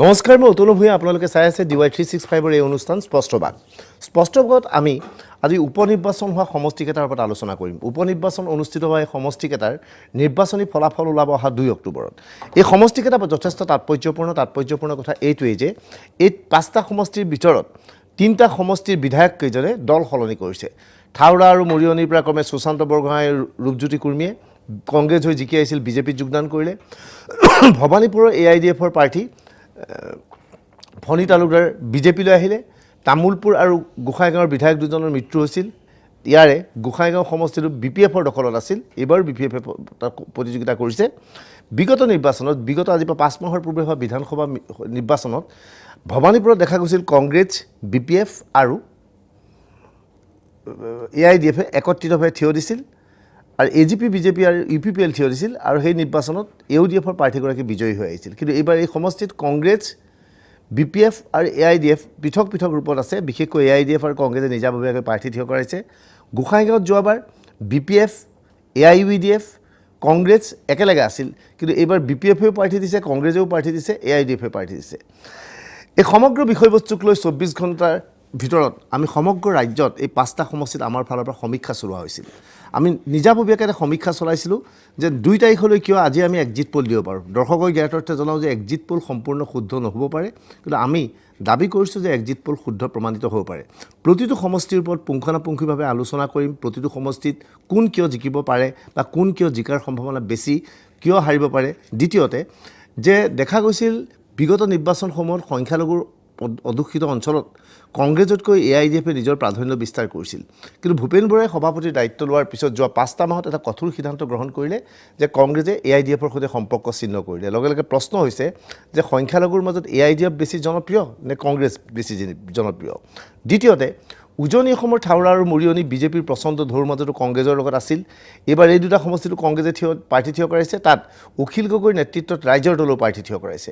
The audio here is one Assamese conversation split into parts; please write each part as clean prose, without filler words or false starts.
নমস্কাৰ মই অতুল ভূঞা আপোনালোকে চাই আছে DY365 এই অনুষ্ঠান স্পষ্টবাদ স্পষ্টবাদত আমি আজি উপনিৰ্বাচন হোৱা সমষ্টিকেইটাৰ ওপৰত আলোচনা কৰিম উপনিৰ্বাচন অনুষ্ঠিত হোৱা সমষ্টিকেইটাৰ নিৰ্বাচনী ফলাফল ওলাব অহা 2 অক্টোবৰত এই সমষ্টিকেইটা যথেষ্ট তাৎপৰ্যপূৰ্ণ কথা এইটোৱেই যে এই পাঁচটা সমষ্টিৰ ভিতৰত তিনিটা সমষ্টিৰ বিধায়ক কেইজনে দল সলনি কৰিছে থাউৰা আৰু মৰিয়নিৰ পৰা ক্ৰমে সুশান্ত বৰগোহাঁই ৰূপজ্যোতি কুৰ্মীয়ে কংগ্ৰেছ হৈ জিকি আহিছিল বিজেপিত যোগদান কৰিলে ভৱানীপুৰৰ AIDFৰ প্ৰাৰ্থী ফণী তালুকদাৰ বিজেপিলৈ আহিলে তামুলপুৰ আৰু গোসাইগাঁৱৰ বিধায়ক দুজনৰ মৃত্যু হৈছিল ইয়াৰে গোসাইগাঁও সমষ্টিটো BPFৰ দখলত আছিল এবাৰ BPF প্ৰতিযোগিতা কৰিছে বিগত নিৰ্বাচনত বিগত আজি 5 মাহৰ পূৰ্বে হোৱা বিধানসভা নিৰ্বাচনত ভৱানীপুৰত দেখা গৈছিল কংগ্ৰেছ BPF আৰু AIDF একত্ৰিতভাৱে থিয় দিছিল আৰু AGP BJP আৰু UPPL থিয় দিছিল আৰু সেই নিৰ্বাচনত AUDFৰ প্ৰাৰ্থীগৰাকী বিজয়ী হৈ আহিছিল কিন্তু এইবাৰ এই সমষ্টিত কংগ্ৰেছ BPF আৰু AIDF পৃথক ৰূপত আছে বিশেষকৈ AIDF আৰু কংগ্ৰেছে নিজাববীয়াকৈ প্ৰাৰ্থী থিয় কৰাইছে গোসাইগাঁৱত যোৱাবাৰ BPF AIUDF কংগ্ৰেছ একেলগে আছিল কিন্তু এইবাৰ BPFও প্ৰাৰ্থী দিছে কংগ্ৰেছেও প্ৰাৰ্থী দিছে AIDFও প্ৰাৰ্থী দিছে এই সমগ্ৰ বিষয়বস্তুক লৈ 24 ঘণ্টাৰ ভিতৰত আমি সমগ্ৰ ৰাজ্যত এই পাঁচটা সমষ্টিত আমাৰ ফালৰ পৰা সমীক্ষা চলোৱা হৈছিল আমি নিজাববীয়াকৈ সমীক্ষা চলাইছিলোঁ যে 2 তাৰিখলৈ কিয় আজি আমি এক্সিট পোল দিব পাৰোঁ দৰ্শকৰ জ্ঞাতাৰ্থে জনাওঁ যে এক্সিট পোল সম্পূৰ্ণ শুদ্ধ নহ'ব পাৰে কিন্তু আমি দাবী কৰিছোঁ যে এক্সিট পোল শুদ্ধ প্ৰমাণিত হ'ব পাৰে প্ৰতিটো সমষ্টিৰ ওপৰত পুংখানুপুংখভাৱে আলোচনা কৰিম প্ৰতিটো সমষ্টিত কোন কিয় জিকিব পাৰে বা কোন কিয় জিকাৰ সম্ভাৱনা বেছি কিয় হাৰিব পাৰে দ্বিতীয়তে যে দেখা গৈছিল বিগত নিৰ্বাচনসমূহত সংখ্যালঘুৰ অধ্যুষিত অঞ্চলত কংগ্ৰেছতকৈ AIDFে নিজৰ প্ৰাধান্য বিস্তাৰ কৰিছিল কিন্তু ভূপেন বৰাই সভাপতিৰ দায়িত্ব লোৱাৰ পিছত যোৱা 5টা মাহত এটা কঠোৰ সিদ্ধান্ত গ্ৰহণ কৰিলে যে কংগ্ৰেছে AIDFৰ সৈতে সম্পৰ্ক ছিন্ন কৰিলে লগে প্ৰশ্ন হৈছে যে সংখ্যালঘুৰ মাজত AIDF বেছি জনপ্ৰিয় নে কংগ্ৰেছ বেছি জনপ্ৰিয় দ্বিতীয়তে উজনি অসমৰ থাউৰা আৰু মৰিয়নি বিজেপিৰ প্ৰচণ্ড ঢৌৰ মাজতো কংগ্ৰেছৰ লগত আছিল এবাৰ এই দুটা সমষ্টিটো কংগ্ৰেছে প্ৰাৰ্থী থিয় কৰাইছে তাত অখিল গগৈৰ নেতৃত্বত ৰাইজৰ দলৰ প্ৰাৰ্থী থিয় কৰাইছে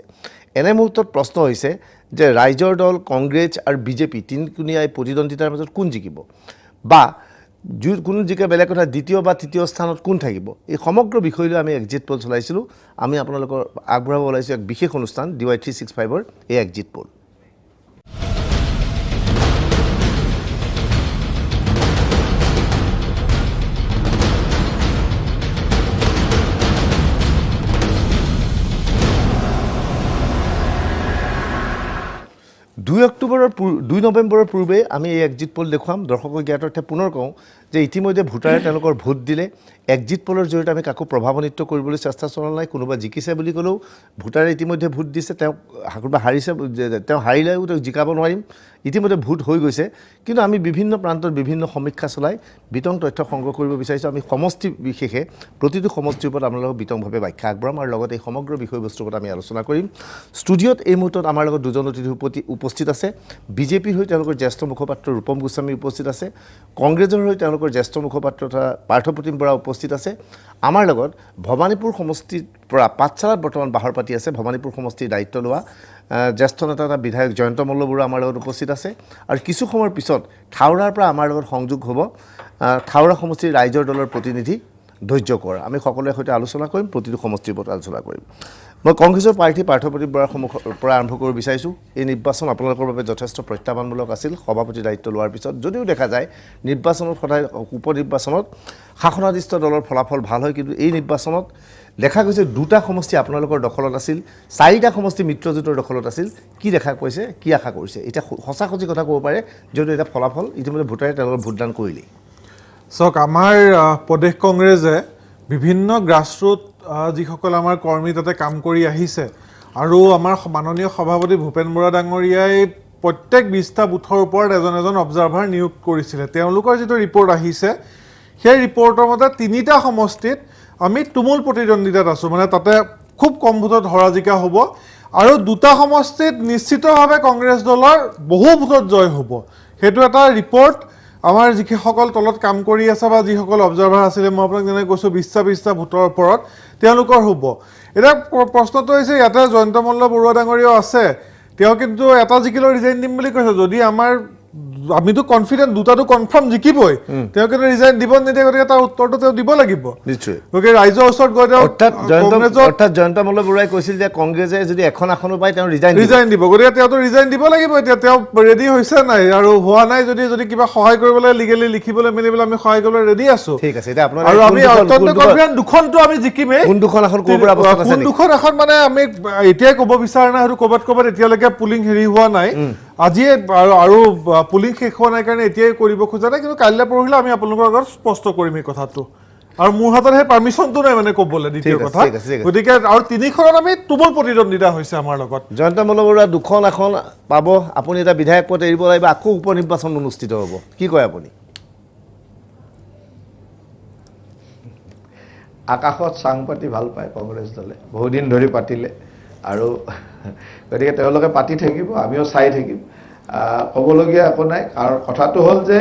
এনে মুহূৰ্তত প্ৰশ্ন হৈছে যে ৰাইজৰ দল কংগ্ৰেছ আৰু বিজেপি তিনিকুণীয়া প্ৰতিদ্বন্দ্বিতাৰ মাজত কোন জিকিব বা কোন জিকে বেলেগ কথা দ্বিতীয় বা তৃতীয় স্থানত কোন থাকিব এই সমগ্ৰ বিষয়লৈ আমি এক্সিট পোল চলাইছিলোঁ আমি আপোনালোকৰ আগবঢ়াব ওলাইছোঁ এক বিশেষ অনুষ্ঠান DY365ৰ এই এক্সিট পোল 2 নৱেম্বৰৰ পূৰ্বে আমি এই এক্সিট পোল দেখুৱাম দৰ্শকৰ জ্ঞাতাৰ্থে পুনৰ কওঁ যে ইতিমধ্যে ভোটাৰে তেওঁলোকৰ ভোট দিলে এক্সিট পোলৰ জৰিয়তে আমি কাকো প্ৰভাৱান্বিত কৰিবলৈ চেষ্টা চলোৱা নাই কোনোবা জিকিছে বুলি ক'লেও ভোটাৰে ইতিমধ্যে ভোট দিছে তেওঁ কোনোবা হাৰিছে তেওঁ হাৰিলেও তেওঁ জিকাব নোৱাৰিম ইতিমধ্যে ভোট হৈ গৈছে কিন্তু আমি বিভিন্ন প্ৰান্তত বিভিন্ন সমীক্ষা চলাই বিতং তথ্য সংগ্ৰহ কৰিব বিচাৰিছোঁ আমি সমষ্টি বিশেষে প্ৰতিটো সমষ্টিৰ ওপৰত আপোনালোকক বিতংভাৱে ব্যাখ্যা আগবঢ়াম আৰু লগতে এই সমগ্ৰ বিষয়বস্তুৰ ওপৰত আমি আলোচনা কৰিম ষ্টুডিঅ'ত এই মুহূৰ্তত আমাৰ লগত দুজন অতিথি উপস্থিত আছে বিজেপিৰ হৈ তেওঁলোকৰ জ্যেষ্ঠ মুখপাত্ৰ ৰূপম গোস্বামী উপস্থিত আছে কংগ্ৰেছৰ হৈ তেওঁলোকৰ জ্যেষ্ঠ মুখপাত্ৰ তথা পাৰ্থপ্ৰতিম বৰা উপস্থিত আছে আমাৰ লগত ভৱানীপুৰ সমষ্টিৰ পৰা পাঠশালাত বৰ্তমান বাহৰ পাতি আছে ভৱানীপুৰ সমষ্টিৰ দায়িত্ব লোৱা জ্যেষ্ঠ নেতা তথা বিধায়ক জয়ন্ত মল্ল বৰুৱা আমাৰ লগত উপস্থিত আছে আৰু কিছু সময়ৰ পিছত থাউৰাৰ পৰা আমাৰ লগত সংযোগ হ'ব থাউৰা সমষ্টিৰ ৰাইজৰ দলৰ প্ৰতিনিধি ধৈৰ্য কোঁৱৰ আমি সকলোৰে সৈতে আলোচনা কৰিম প্ৰতিটো সমষ্টিৰ ওপৰত আলোচনা কৰিম মই কংগ্ৰেছৰ প্ৰাৰ্থী পাৰ্থপ্ৰতিম বৰাৰ পৰা আৰম্ভ কৰিব বিচাৰিছোঁ এই নিৰ্বাচন আপোনালোকৰ বাবে যথেষ্ট প্ৰত্যাহ্বানমূলক আছিল সভাপতি দায়িত্ব লোৱাৰ পিছত যদিও দেখা যায় নিৰ্বাচনত সদায় উপনিৰ্বাচনত শাসনাধিষ্ঠ দলৰ ফলাফল ভাল হয় কিন্তু এই নিৰ্বাচনত দেখা গৈছে দুটা সমষ্টি আপোনালোকৰ দখলত আছিল চাৰিটা সমষ্টি মিত্ৰজোঁটৰ দখলত আছিল কি দেখা গৈছে কি আশা কৰিছে এতিয়া সঁচাসঁচি কথা ক'ব পাৰে যদিও এটা ফলাফল ইতিমধ্যে ভোটাৰে তেওঁলোকৰ ভোটদান কৰিলেই চাওক আমাৰ প্ৰদেশ কংগ্ৰেছে বিভিন্ন গ্ৰাছৰুট যিসকল আমাৰ কৰ্মী তাতে কাম কৰি আহিছে আৰু আমাৰ মাননীয় সভাপতি ভূপেন বৰা ডাঙৰীয়াই প্ৰত্যেক 20টা বুথৰ ওপৰত এজন অবজাৰ্ভাৰ নিয়োগ কৰিছিলে তেওঁলোকৰ যিটো ৰিপৰ্ট আহিছে সেই ৰিপৰ্টৰ মতে 3টা সমষ্টিত আমি তুমুল প্ৰতিদ্বন্দ্বিতাত আছোঁ মানে তাতে খুব কম ভোটত হৰা জিকা হ'ব আৰু 2টা সমষ্টিত নিশ্চিতভাৱে কংগ্ৰেছ দলৰ বহু ভোটত জয় হ'ব সেইটো এটা ৰিপৰ্ট আমাৰ যিসকল তলত কাম কৰি আছে বা যিসকল অবজাৰ্ভাৰ আছিলে মই আপোনাক যেনে কৈছোঁ 20টা ভোটৰ ওপৰত তেওঁলোকৰ হ'ব এতিয়া প্ৰশ্নটো হৈছে ইয়াতে জয়ন্ত মল্ল বৰুৱা ডাঙৰীয়াও আছে তেওঁ কিন্তু এটা জিকিলেও ৰিজাইন দিম বুলি কৈছে যদি আমাৰ আমিতো কনফিডেন্ট দুটাটো কনফাৰ্ম জিকিবই তেওঁকে ৰিজাইন দিব নিদিয়ে গতিকে তাৰ উত্তৰটো তেওঁ দিব লাগিব নিশ্চয় গতিকে ৰাইজৰ ওচৰত গৈ তেওঁ অৰ্থাৎ জয়ন্ত মল্ল বৰুৱাই কৈছিল যে কংগ্ৰেছে যদি এখন আসনো পায় তেওঁ ৰিজাইন দিব গতিকে তেওঁতো ৰিজাইন দিব লাগিব এতিয়া তেওঁ ৰেডি হৈছে নাই আৰু হোৱা নাই যদি কিবা সহায় কৰিবলৈ লিগেলি লিখিবলৈ মেলিবলৈ আমি সহায় কৰিবলৈ ৰেডি আছো ঠিক আছে এতিয়া আপোনাৰ আৰু আমি অত্যন্ত কনফিডেন্ট দুখনটো আমি জিকিমেই কোন দুখন আসন ক'ৰ পৰা অৱস্থা আছে কোন দুখন এখন মানে আমি এতিয়াই ক'ব বিচাৰা নাই হয়তো ক'ৰবাত এতিয়ালৈকে পুলিং হেৰি হোৱা নাই আজিয়ে আৰু পুলিং শেষ হোৱা নাই কাৰণে এতিয়াই কৰিব খোজা নাই কিন্তু কাইলৈ পৰহিলে আমি আপোনালোকৰ আগত স্পষ্ট কৰিম এই কথাটো আৰু মোৰ হাতত সেই পাৰ্মিশনটো নাই মানে ক'বলৈ দ্বিতীয় কথা গতিকে আৰু তিনিখনত আমি তুমুল প্ৰতিদ্বন্দ্বিতা হৈছে আমাৰ লগত জয়ন্ত মল্ল বৰুৱা দুখন আসন পাব আপুনি এটা বিধায়ক পদ এৰিব লাগিব আকৌ উপ নিৰ্বাচন অনুষ্ঠিত হ'ব কি কয় আপুনি আকাশত চাং পাতি ভাল পায় কংগ্ৰেছ দলে বহুদিন ধৰি পাতিলে আৰু গতিকে তেওঁলোকে পাতি থাকিব আমিও চাই থাকিম ক'বলগীয়া একো নাই আৰু কথাটো হ'ল যে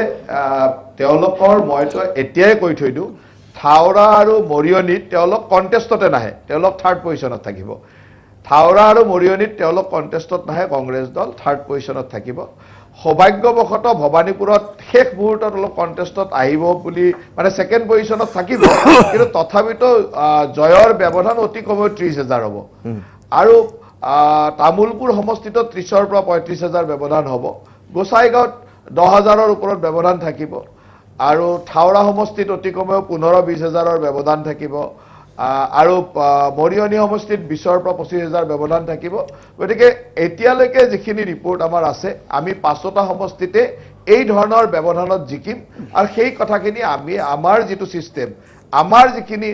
তেওঁলোকৰ মইতো এতিয়াই কৈ থৈ দিওঁ থাওৰা আৰু মৰিয়নিত তেওঁলোক কণ্টেষ্টতে নাহে তেওঁলোক থাৰ্ড পজিশ্যনত থাকিব থাওৰা আৰু মৰিয়নিত তেওঁলোক কণ্টেষ্টত নাহে কংগ্ৰেছ দল থাৰ্ড পজিশ্যনত থাকিব সৌভাগ্যবশতঃ ভবানীপুৰত শেষ মুহূৰ্তত অলপ কণ্টেষ্টত আহিব বুলি মানে ছেকেণ্ড পজিশ্যনত থাকিব কিন্তু তথাপিতো জয়ৰ ব্যৱধান অতি কমেও 30,000 হ'ব আৰু তামুলপুৰ সমষ্টিত 30,000 পৰা 35,000 ব্যৱধান হ'ব গোসাইগাঁৱত 10,000 ওপৰত ব্যৱধান থাকিব আৰু থাওৰা সমষ্টিত অতি কমেও 15-20,000 ব্যৱধান থাকিব আৰু মৰিয়নি সমষ্টিত 20,000 পৰা 25,000 ব্যৱধান থাকিব গতিকে এতিয়ালৈকে যিখিনি ৰিপৰ্ট আমাৰ আছে আমি 5টা সমষ্টিতে এই ধৰণৰ ব্যৱধানত জিকিম আৰু সেই কথাখিনি আমি আমাৰ যিটো সিস্টেম আমাৰ যিখিনি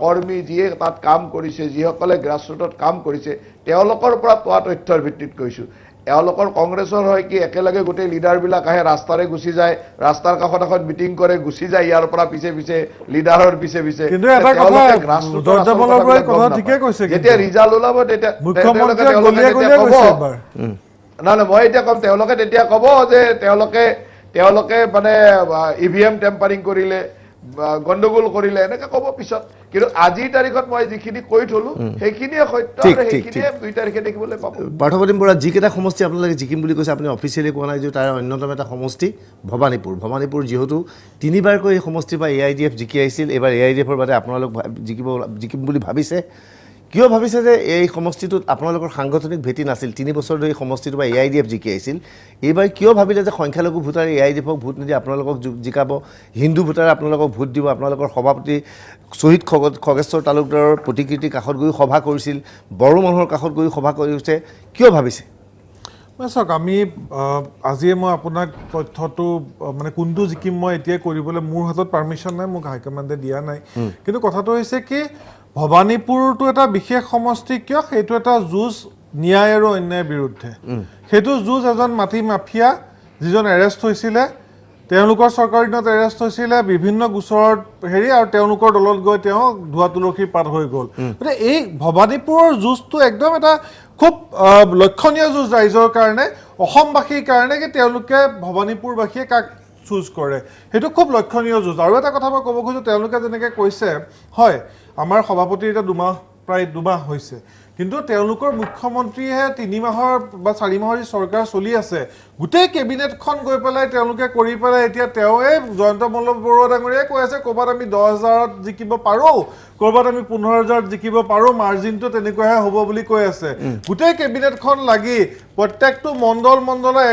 কৰ্মী যিয়ে তাত কাম কৰিছে যিসকলে গ্ৰাছৰুটত কাম কৰিছে তেওঁলোকৰ পৰা পোৱা তথ্যৰ ভিত্তিত কৈছো এওঁলোকৰ কংগ্ৰেছৰ হয় কি একেলগে গোটেই লিডাৰবিলাক আহে ৰাস্তাৰে গুচি যায় ৰাস্তাৰ কাষত এখন মিটিং কৰে গুচি যায় ইয়াৰ পৰা পিছে লিডাৰৰ পিছে কিন্তু এটা কথা জৰ্জাবলৰ পৰা কথা ঠিকে কৈছে যেতিয়া ৰিজাল্ট ওলাব তেতিয়া মুখ্যমন্ত্ৰীয়ে গলিয়ে কৈছে এবাৰ না মই এতিয়া কম তেওঁলোকে তেতিয়া ক'ব যে তেওঁলোকে মানে ইভিএম টেম্পাৰিং কৰিলে গণ্ডগোল কৰিলে এনেকে ক'ব পিছত কিন্তু আজিৰ তাৰিখত মই যিখিনি কৈ থলো সেইখিনিয়ে সত্য আৰু সেইখিনিয়ে 2 তাৰিখে দেখিবলৈ পাব পাৰ্থপ্ৰতিম বৰা যিকেইটা সমষ্টি আপোনালোকে জিকিম বুলি কৈছে আপুনি অফিচিয়েলি কোৱা নাই যে তাৰ অন্যতম এটা সমষ্টি ভবানীপুৰ যিহেতু তিনিবাৰকৈ এই সমষ্টিৰ পৰা AIDF জিকি আহিছিল এইবাৰ AIDFৰ বাদে আপোনালোক জিকিম বুলি ভাবিছে কিয় ভাবিছে যে এই সমষ্টিটোত আপোনালোকৰ সাংগঠনিক ভেটি নাছিল 3 বছৰ ধৰি সমষ্টিটোৰ পৰা AIDF জিকি আহিছিল এইবাৰ কিয় ভাবিলে যে সংখ্যালঘু ভোটাৰে AIDFক ভোট নিদি আপোনালোকক জিকাব হিন্দু ভোটাৰে আপোনালোকক ভোট দিব আপোনালোকৰ সভাপতি শহীদ খগেশ্বৰ তালুকদাৰৰ প্ৰতিকৃতি কাষত গৈ সভা কৰিছিল বড়ো মানুহৰ কাষত গৈ সভা কৰিছে কিয় ভাবিছে চাওক আমি আজিয়ে মই আপোনাক তথ্যটো মানে কোনটো জিকিম মই এতিয়া কৰিবলৈ মোৰ হাতত পাৰ্মিশন নাই মোক হাইকমাণ্ডে দিয়া নাই কিন্তু কথাটো হৈছে কি ভবানীপুৰটো এটা বিশেষ সমষ্টি কিয় সেইটো এটা যুঁজ ন্যায় আৰু অন্যায়ৰ বিৰুদ্ধে সেইটো যুঁজ এজন মাটি মাফিয়া যিজন এৰেষ্ট হৈছিলে তেওঁলোকৰ চৰকাৰৰ দিনত এৰেষ্ট হৈছিলে বিভিন্ন গোচৰত হেৰি আৰু তেওঁলোকৰ দলত গৈ তেওঁ ধোৱা তুলসীৰ পাত হৈ গ'ল গতিকে এই ভবানীপুৰৰ যুঁজটো একদম এটা খুব লক্ষণীয় যুঁজ ৰাইজৰ কাৰণে অসমবাসীৰ কাৰণে কি তেওঁলোকে ভবানীপুৰবাসীয়ে কাক চুজ কৰে সেইটো খুব লক্ষণীয় যুঁজ আৰু এটা কথা মই ক'ব খোজো তেওঁলোকে যেনেকৈ কৈছে হয় আমাৰ সভাপতিৰ এটা প্ৰায় 2 মাহ হৈছে কিন্তু তেওঁলোকৰ মুখ্যমন্ত্ৰীয়ে 3 মাহৰ বা 4 মাহৰ চৰকাৰ চলি আছে গোটেই কেবিনেটখন গৈ পেলাই তেওঁলোকে কৰি পেলাই এতিয়া তেওঁৱে জয়ন্ত মল্ল বৰুৱা ডাঙৰীয়াই কৈ আছে ক'ৰবাত আমি 10,000ত জিকিব পাৰোঁ ক'ৰবাত আমি 15,000ত জিকিব পাৰোঁ মাৰ্জিনটো তেনেকুৱাহে হ'ব বুলি কৈ আছে গোটেই কেবিনেটখন লাগি প্ৰত্যেকটো মণ্ডলৰ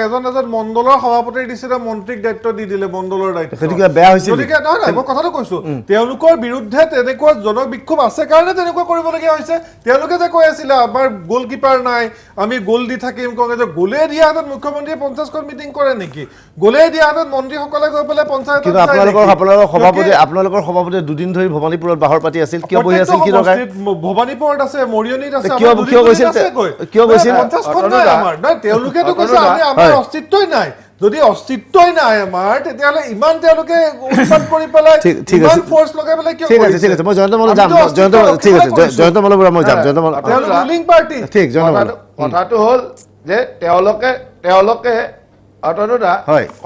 এজন মণ্ডলৰ সভাপতিৰ দিছিলে মন্ত্ৰীক দায়িত্ব দি দিলে মণ্ডলৰ দায়িত্ব বেয়া হৈছিল গতিকে নহয় মই কথাটো কৈছো তেওঁলোকৰ বিৰুদ্ধে তেনেকুৱা জনবিক্ষোভ আছে কাৰণে তেনেকুৱা কৰিবলগীয়া হৈছে তেওঁলোকে যে কৈ আছিলে আমাৰ গোলকিপাৰ নাই আমি গোল দি থাকিম কংগ্ৰেছে গোলে দিয়া হাতত মুখ্যমন্ত্ৰীয়ে 50খন মিটিং কৰে নেকি গোলে দিয়া হাতত মন্ত্ৰীসকলে গৈ পেলাই পঞ্চায়তত কিন্তু আপোনালোকৰ সভাপতি 2 দিন ধৰি ভবানীপুৰত বাহৰ পাতি আছিল কিয় বহি আছিল কি দৰকাৰ ভবানীপুৰত আছে মৰিয়নিত আছে কিয় গৈছিল 50খন নাই আমাৰ নাই তেওঁলোকেতো কৈছে আমাৰ অস্তিত্বই নাই যদি অস্তিত্বই নাই আমাৰ তেতিয়াহ'লে ইমান তেওঁলোকে উৎপাত কৰি পেলাই ইমান ফোৰ্স লগাই পেলাই কিয় ঠিক আছে মই জয়ন্ত মল্ল যাম জয়ন্ত মল্ল বৰুৱা মই যাম জয়ন্ত মল্ল ৰুলিং পাৰ্টি ঠিক জয়ন্ত মল্ল কথাটো হ'ল যে তেওঁলোকে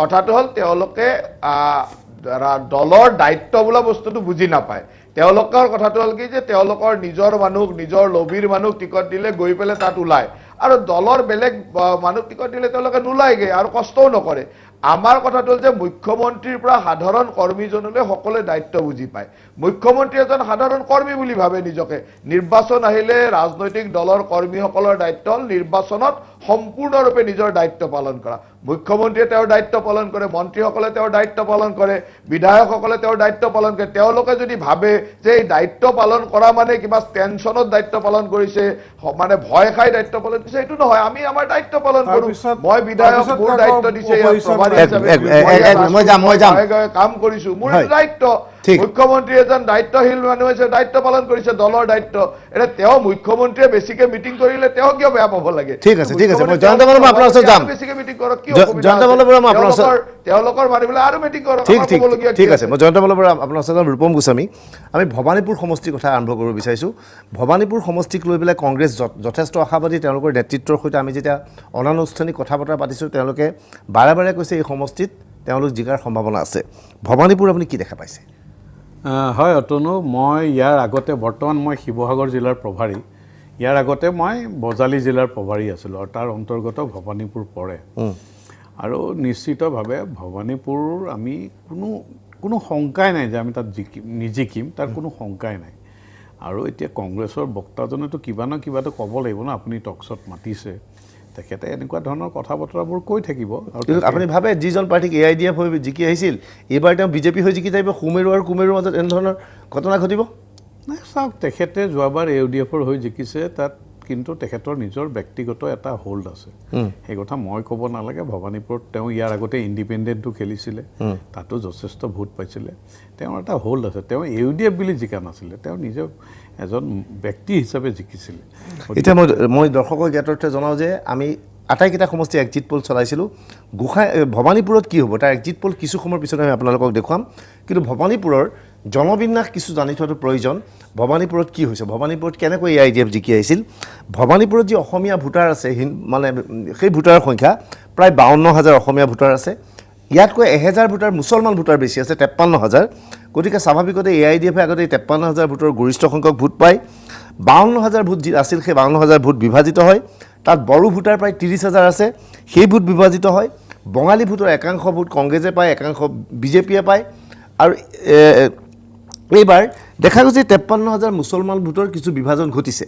কথাটো হ'ল তেওঁলোকে দলৰ দায়িত্ব বোলা বস্তুটো বুজি নাপায় তেওঁলোকৰ কথাটো হ'ল কি যে তেওঁলোকৰ নিজৰ মানুহ নিজৰ লবিৰ মানুহ টিকট দিলে গৈ পেলাই তাত ওলায় আৰু দলৰ বেলেগ মানুহ টিকট দিলে তেওঁলোকে নোলায়গে আৰু কষ্টও নকৰে আমাৰ কথাটো হ'ল যে মুখ্যমন্ত্ৰীৰ পৰা সাধাৰণ কৰ্মীজনলৈ সকলোৱে দায়িত্ব বুজি পায় মুখ্যমন্ত্ৰী এজন সাধাৰণ কৰ্মী বুলি ভাবে নিজকে নিৰ্বাচন আহিলে ৰাজনৈতিক দলৰ কৰ্মীসকলৰ দায়িত্ব হ'ল নিৰ্বাচনত সম্পূৰ্ণৰূপে নিজৰ দায়িত্ব পালন কৰা মুখ্যমন্ত্ৰীয়ে তেওঁৰ দায়িত্ব পালন কৰে মন্ত্ৰীসকলে তেওঁৰ দায়িত্ব পালন কৰে বিধায়কসকলে তেওঁৰ দায়িত্ব পালন কৰে তেওঁলোকে যদি ভাবে যে এই দায়িত্ব পালন কৰা মানে কিবা টেনচনত দায়িত্ব পালন কৰিছে মানে ভয় খাই দায়িত্ব পালন কৰিছে এইটো নহয় আমি আমাৰ দায়িত্ব পালন কৰোঁ মই বিধায়ক মোৰ দায়িত্ব দিছে কাম কৰিছো মোৰ দায়িত্ব মুখ্যমন্ত্ৰী এজন দায়িত্বশীল মানুহ আছে দায়িত্ব পালন কৰিছে দলৰ দায়িত্ব এটা তেওঁ মুখ্যমন্ত্ৰীয়ে বেছিকে মিটিং কৰিলে তেওঁ কিয় বেয়া পাব লাগে ঠিক আছে মই জয়ন্ত বল্লভ আপোনাৰ ওচৰত যাম বেছিকে মিটিং কৰক কি জয়ন্ত বল্লভ মই আপোনাৰ ওচৰত তেওঁলোকৰ মানুহবিলাক আৰু মিটিং কৰক ঠিক আছে মই জয়ন্ত বল্লভ আপোনাৰ ওচৰত ৰূপম গোস্বামী আমি ভবানীপুৰ সমষ্টিৰ কথা আৰম্ভ কৰিব বিচাৰিছোঁ ভবানীপুৰ সমষ্টিক লৈ পেলাই কংগ্ৰেছ যথেষ্ট আশাবাদী তেওঁলোকৰ নেতৃত্বৰ সৈতে আমি যেতিয়া অনানুষ্ঠানিক কথা বতৰা পাতিছোঁ তেওঁলোকে বাৰে বাৰে কৈছে এই সমষ্টিত তেওঁলোক জিকাৰ সম্ভাৱনা আছে ভবানীপুৰ আপুনি কি দেখা পাইছে হয় অতনু মই ইয়াৰ আগতে বৰ্তমান মই শিৱসাগৰ জিলাৰ প্ৰভাৰী ইয়াৰ আগতে মই বজালী জিলাৰ প্ৰভাৰী আছিলোঁ আৰু তাৰ অন্তৰ্গত ভবানীপুৰ পৰে আৰু নিশ্চিতভাৱে ভবানীপুৰ আমি কোনো শংকাই নাই যে আমি তাত জিকিম তাৰ কোনো শংকাই নাই আৰু এতিয়া কংগ্ৰেছৰ বক্তাজনেতো কিবা না কিবাটো ক'ব লাগিব ন আপুনি টকশ্বত মাতিছে তেখেতে এনেকুৱা ধৰণৰ কথা বতৰাবোৰ কৈ থাকিব আৰু আপুনি ভাবে যিজন পাৰ্টিক AIDF হৈ জিকি আহিছিল এইবাৰ তেওঁ বিজেপি হৈ জিকি যাব সুমেৰু আৰু কুমেৰুৰ মাজত এনেধৰণৰ ঘটনা ঘটিব নাই চাওক তেখেতে যোৱাবাৰ AUDFৰ হৈ জিকিছে তাত কিন্তু তেখেতৰ নিজৰ ব্যক্তিগত এটা হোল্ড আছে সেই কথা মই ক'ব নালাগে ভবানীপুৰত তেওঁ ইয়াৰ আগতে ইণ্ডিপেণ্ডেণ্টটো খেলিছিলে তাতো যথেষ্ট ভোট পাইছিলে তেওঁৰ এটা হোল্ড আছে তেওঁ AUDF বুলি জিকা নাছিলে তেওঁ নিজে এজন ব্যক্তি হিচাপে জিকিছিলে এতিয়া মই দৰ্শকক জ্ঞাতাৰ্থে জনাওঁ যে আমি আটাইকেইটা সমষ্টি এক্সিট পোল চলাইছিলোঁ ভবানীপুৰত কি হ'ব তাৰ এক্সিট পোল কিছু সময়ৰ পিছত আমি আপোনালোকক দেখুৱাম কিন্তু ভবানীপুৰৰ জনবিন্যাস কিছু জানি থোৱাটো প্ৰয়োজন ভবানীপুৰত কি হৈছে ভবানীপুৰত কেনেকৈ AIDF জিকি আহিছিল ভবানীপুৰত যি অসমীয়া ভোটাৰ আছে মানে সেই ভোটাৰৰ সংখ্যা প্ৰায় 52,000 অসমীয়া ভোটাৰ আছে ইয়াতকৈ 1000 ভোটাৰ মুছলমান ভোটাৰ বেছি আছে 53,000 গতিকে স্বাভাৱিকতে AIDF আগতে 53,000 ভোটৰ গৰিষ্ঠ সংখ্যক ভোট পায় 52,000 ভোট যি আছিল সেই 52,000 ভোট বিভাজিত হয় তাত বড়ো ভোটাৰ প্ৰায় 30,000 আছে সেই ভোট বিভাজিত হয় বঙালী ভোটৰ একাংশ ভোট কংগ্ৰেছে পায় একাংশ বিজেপিয়ে পায় আৰু এইবাৰ দেখা গৈছে 53,000 মুছলমান ভোটৰ কিছু বিভাজন ঘটিছে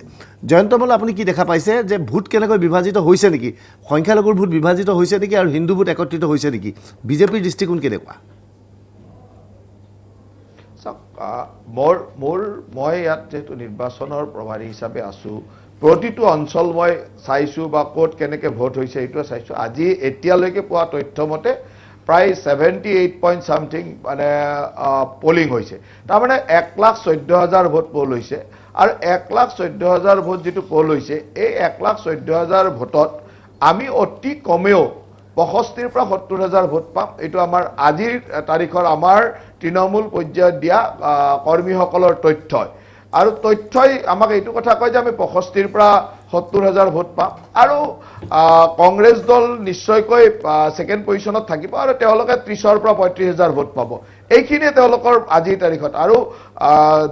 জয়ন্ত বল্লভ আপুনি কি দেখা পাইছে যে ভোট কেনেকৈ বিভাজিত হৈছে নেকি সংখ্যালঘুৰ ভোট বিভাজিত হৈছে নেকি আৰু হিন্দু ভোট একত্ৰিত হৈছে নেকি বিজেপিৰ দৃষ্টিকোণ কেনেকুৱা মই ইয়াত যেহেতু নিৰ্বাচনৰ প্ৰভাৰী হিচাপে আছোঁ প্ৰতিটো অঞ্চল মই চাইছোঁ বা ক'ত কেনেকৈ ভোট হৈছে এইটোৱে চাইছোঁ আজি এতিয়ালৈকে পোৱা তথ্য মতে প্ৰায় 78 সামথিং মানে পলিং হৈছে তাৰমানে 1,14,000 ভোট পোল হৈছে আৰু 1,14,000 ভোট যিটো পোল হৈছে এই 1,14,000 ভোটত আমি অতি কমেও 65 পৰা 70,000 ভোট পাম এইটো আমাৰ আজিৰ তাৰিখৰ আমাৰ তৃণমূল পৰ্যায়ত দিয়া কৰ্মীসকলৰ তথ্য আৰু তথ্যই আমাক এইটো কথা কয় যে আমি 65 পৰা 70,000 ভোট পাম আৰু কংগ্ৰেছ দল নিশ্চয়কৈ ছেকেণ্ড পজিশ্যনত থাকিব আৰু তেওঁলোকে 30 পৰা 35,000 ভোট পাব এইখিনিয়ে তেওঁলোকৰ আজিৰ তাৰিখত আৰু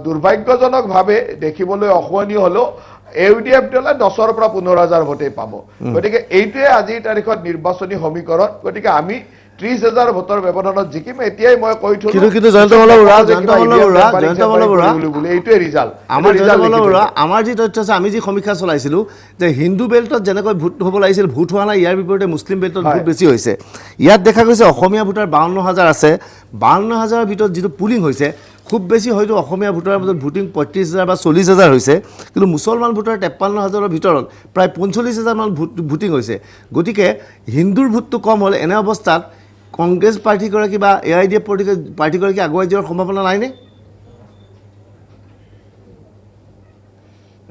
দুৰ্ভাগ্যজনকভাৱে দেখিবলৈ অশুৱনি হ'লেও AUDF দলে 10 পৰা 15,000 ভোটেই পাব গতিকে এইটোৱে আজিৰ তাৰিখত নিৰ্বাচনী সমীকৰণ গতিকে আমি 30,000 ভোটৰ ব্যৱধানত জিকিম এতিয়াই মই কৈ থলো কিন্তু জয়ন্ত বল্লভ এইটোৱে ৰিজাল্ট আমাৰ যি তথ্য আছে আমি যি সমীক্ষা চলাইছিলোঁ যে হিন্দু বেল্টত যেনেকৈ ভোট হ'ব লাগিছিল ভোট হোৱা নাই ইয়াৰ বিপৰীতে মুছলিম বেল্টত ভোট বেছি হৈছে ইয়াত দেখা গৈছে অসমীয়া ভোটাৰ 52,000 আছে 52,000ৰ ভিতৰত যিটো পুলিং হৈছে খুব বেছি হয়তো অসমীয়া ভোটাৰৰ মাজত ভোটিং 35,000 বা 40,000 হৈছে কিন্তু মুছলমান ভোটাৰ 53,000ৰ ভিতৰত প্ৰায় 45,000 মান ভোটিং হৈছে গতিকে হিন্দুৰ ভোটটো কম হ'ল এনে অৱস্থাত কংগ্ৰেছ পাৰ্টিগৰাকী বা AIDF পাৰ্টিগৰাকী আগুৱাই যোৱাৰ সম্ভাৱনা নাইনে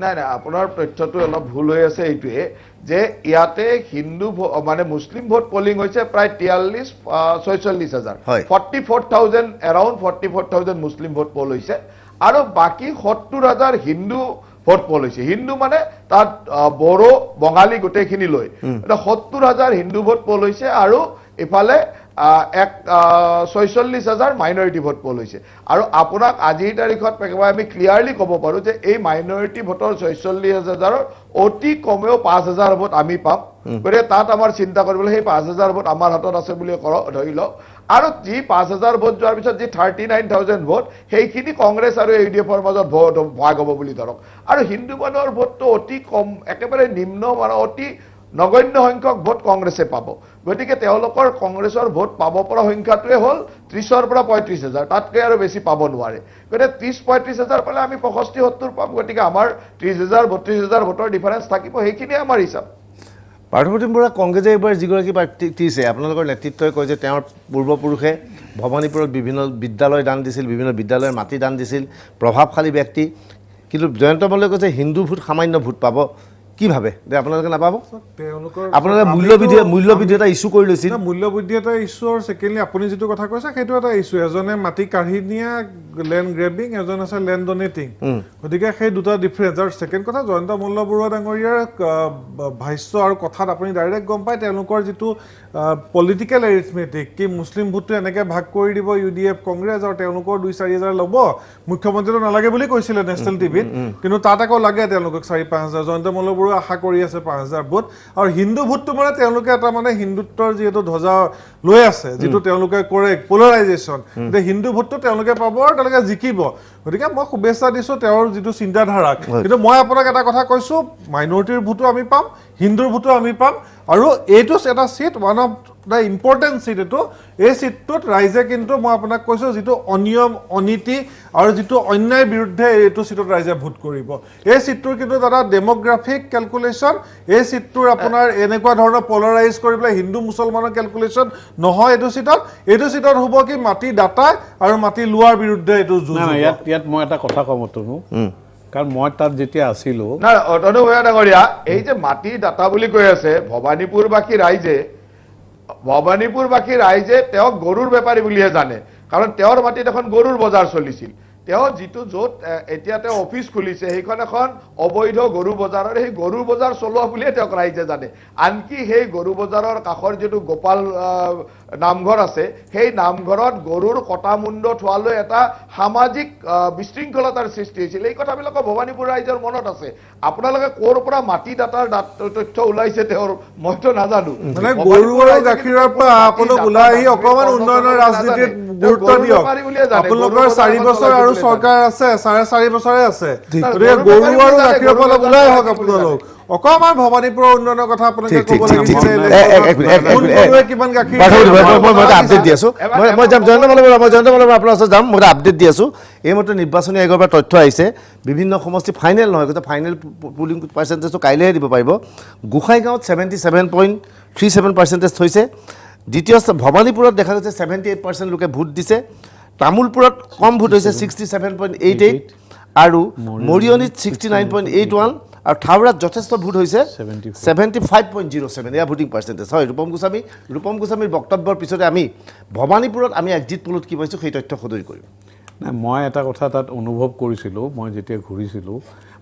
নাই আপোনাৰ তথ্যটো অলপ ভুল হৈ আছে এইটোৱে যে ইয়াতে হিন্দু মানে মুছলিম ভোট পলিং হৈছে প্ৰায় 46,000 44,000 এৰাউণ্ড 44,000 মুছলিম ভোট পল হৈছে আৰু বাকী 70,000 হিন্দু ভোট পল হৈছে হিন্দু মানে তাত বড়ো বঙালী গোটেইখিনি লৈ 70,000 হিন্দু ভোট পল হৈছে আৰু ইফালে 46,000 মাইনৰিটি ভোট পোল হৈছে আৰু আপোনাক আজিৰ তাৰিখত একেবাৰে আমি ক্লিয়াৰলি ক'ব পাৰোঁ যে এই মাইনৰিটি ভোটৰ 46,000ৰ অতি কমেও 5,000 ভোট আমি পাম গতিকে তাত আমাৰ চিন্তা কৰিবলৈ সেই 5,000 ভোট আমাৰ হাতত আছে বুলি ধৰি লওক আৰু যি 5,000 ভোট যোৱাৰ পিছত যি 39,000 ভোট সেইখিনি কংগ্ৰেছ আৰু ইউডিএফৰ মাজত ভাগ হ'ব বুলি ধৰক আৰু হিন্দু মানুহৰ ভোটটো অতি কম একেবাৰে নিম্ন মানে অতি নগণ্য সংখ্যক ভোট কংগ্ৰেছে পাব গতিকে তেওঁলোকৰ কংগ্ৰেছৰ ভোট পাব পৰা সংখ্যাটোৱে হ'ল 30,000 পৰা 35,000 তাতকৈ আৰু বেছি পাব নোৱাৰে গতিকে 30-35,000 পালে আমি 65-70 পাম গতিকে আমাৰ 30,000-32,000 ভোটৰ ডিফাৰেঞ্চ থাকিব সেইখিনিয়ে আমাৰ হিচাপ পাৰ্থপ্ৰতিম বৰা কংগ্ৰেছে এইবাৰ যিগৰাকী প্ৰাৰ্থী দিছে আপোনালোকৰ নেতৃত্বই কয় যে তেওঁৰ পূৰ্বপুৰুষে ভৱানীপুৰত বিভিন্ন বিদ্যালয় দান দিছিল বিভিন্ন বিদ্যালয়ৰ মাটি দান দিছিল প্ৰভাৱশালী ব্যক্তি কিন্তু জয়ন্ত মল্লিকে কৈছে হিন্দু ভোট সামান্য ভোট পাব কি ভাবে যে আপোনালোকে নাপাব আপোনালোকে মূল্যবৃদ্ধি এটা ইস্যু কৰি লৈছিল মূল্যবৃদ্ধি এটা ইস্যু আৰু ছেকেণ্ডলি আপুনি যিটো কথা কৈছে সেইটো এটা ইস্যু এজনে মাটি কাঢ়ি নিয়া লেণ্ড গ্ৰেবিং এজন আছে লেণ্ড ডনেটিং গতিকে সেই দুটা ডিফাৰেঞ্চ আৰু ছেকেণ্ড কথা জয়ন্ত মল্ল বৰুৱা ডাঙৰীয়াৰ ভাষ্য আৰু কথাত আপুনি ডাইৰেক্ট গম পায় তেওঁলোকৰ যিটো পলিটিকেল এৰিথমেটিক কি মুছলিম ভোটটো এনেকৈ ভাগ কৰি দিব ইউডিএফ কংগ্ৰেছ আৰু তেওঁলোকৰ 2-4 হাজাৰ ল'ব মুখ্যমন্ত্ৰীটো নালাগে বুলি কৈছিলে নেশ্যনেল টিভিত কিন্তু তাত আকৌ লাগে তেওঁলোকক 4-5 হাজাৰ জয়ন্ত মল্ল বৰুৱা আশা কৰি আছে 5,000 ভোট আৰু হিন্দু ভোটটো মানে তেওঁলোকে এটা মানে হিন্দুত্বৰ যিহেতু ধ্বজা লৈ আছে যিটো তেওঁলোকে কৰে পলাৰাইজেশ্যন যে হিন্দু ভোটটো তেওঁলোকে পাব আৰু তেওঁলোকে জিকিব গতিকে মই শুভেচ্ছা দিছোঁ তেওঁৰ যিটো চিন্তাধাৰাক কিন্তু মই আপোনাক এটা কথা কৈছোঁ মাইনৰিটিৰ ভোটো আমি পাম হিন্দুৰ ভোটো আমি পাম আৰু এইটো এটা sheet one of the important sheet এইটো এই চিটটোত ৰাইজে কিন্তু মই আপোনাক কৈছোঁ যিটো অনিয়ম অনীতি আৰু যিটো অন্যায়ৰ বিৰুদ্ধে এইটো চিটত ৰাইজে ভোট কৰিব এই চিটটোৰ কিন্তু এটা ডেম'গ্ৰাফিক কেলকুলেশ্যন এই চিটটোৰ আপোনাৰ এনেকুৱা ধৰণৰ পলাৰাইজ কৰি পেলাই হিন্দু মুছলমানৰ কেলকুলেশ্যন নহয় এইটো চিটত হ'ব কি মাটি দাতা আৰু মাটি লোৱাৰ বিৰুদ্ধে এইটো যুঁজ ইয়াত মই এটা কথা কম তনু কাৰণ মই তাত যেতিয়া আছিলোঁ অতনু ভূঞা ডাঙৰীয়া এই যে মাটি দাতা বুলি কৈ আছে ভৱানীপুৰবাসী ৰাইজে তেওঁক গৰুৰ বেপাৰী বুলিহে জানে কাৰণ তেওঁৰ মাটিত এখন গৰুৰ বজাৰ চলিছিল তেওঁ যিটো য'ত এতিয়া তেওঁ অফিচ খুলিছে সেইখন এখন অবৈধ গৰু বজাৰ আৰু সেই গৰু বজাৰ চলোৱা বুলিয়ে তেওঁক ৰাইজে জানে আনকি সেই গৰু বজাৰৰ কাষৰ যিটো গোপাল নামঘৰ আছে সেই নামঘৰত গৰুৰ কটামুণ্ড থোৱালৈ এটা সামাজিক বিশৃংখলতাৰ সৃষ্টি হৈছিল এই কথাবিলাকো ভৱানীপুৰ ৰাইজৰ মনত আছে আপোনালোকে ক'ৰ পৰা মাটি দাতাৰ তথ্য ওলাইছে তেওঁৰ মইতো নাজানো মানে গৰু আৰু গাখীৰৰ পৰা আপোনালোক ওলাই আহি অকণমান উন্নয়নৰ ৰাজনীতিত গুৰুত্ব দিয়ক আপোনালোকৰ 4 বছৰ আৰু চৰকাৰ আছে 4.5 বছৰে আছে গতিকে গৰু আৰু গাখীৰৰ পৰা ওলাই আহক আপোনালোক অকণমান ভৱানীপুৰৰ উন্নয়নৰ কথা আপোনালোকে ক'ব লাগিব কিমান গাখীৰ মই আপডেট দি আছোঁ মই যাম জয়ন্ত মল্ল আপোনাৰ ওচৰত যাম মই আপডেট দি আছোঁ এইমাত্ৰ নিৰ্বাচনী আয়োগৰ পৰা তথ্য আহিছে বিভিন্ন সমষ্টি ফাইনেল নহয় গতিকে ফাইনেল পুলিং পাৰ্চেণ্টেজটো কাইলৈহে দিব পাৰিব গোসাইগাঁৱত 77.37% হৈছে দ্বিতীয় ভৱানীপুৰত দেখা গৈছে 78% লোকে ভোট দিছে তামোলপুৰত কম ভোট হৈছে 67.88 আৰু মৰিয়নীত 69.81 আৰু থাউৰাত যথেষ্ট ভোট হৈছে 75.07 এয়া ভোটিং পাৰ্চেণ্টেজ হয় ৰূপম গোস্বামীৰ বক্তব্যৰ পিছতে আমি ভৱানীপুৰত আমি এক্সিট পোলত কি পাইছোঁ সেই তথ্য সদৰি কৰিম নাই মই এটা কথা তাত অনুভৱ কৰিছিলোঁ মই যেতিয়া ঘূৰিছিলোঁ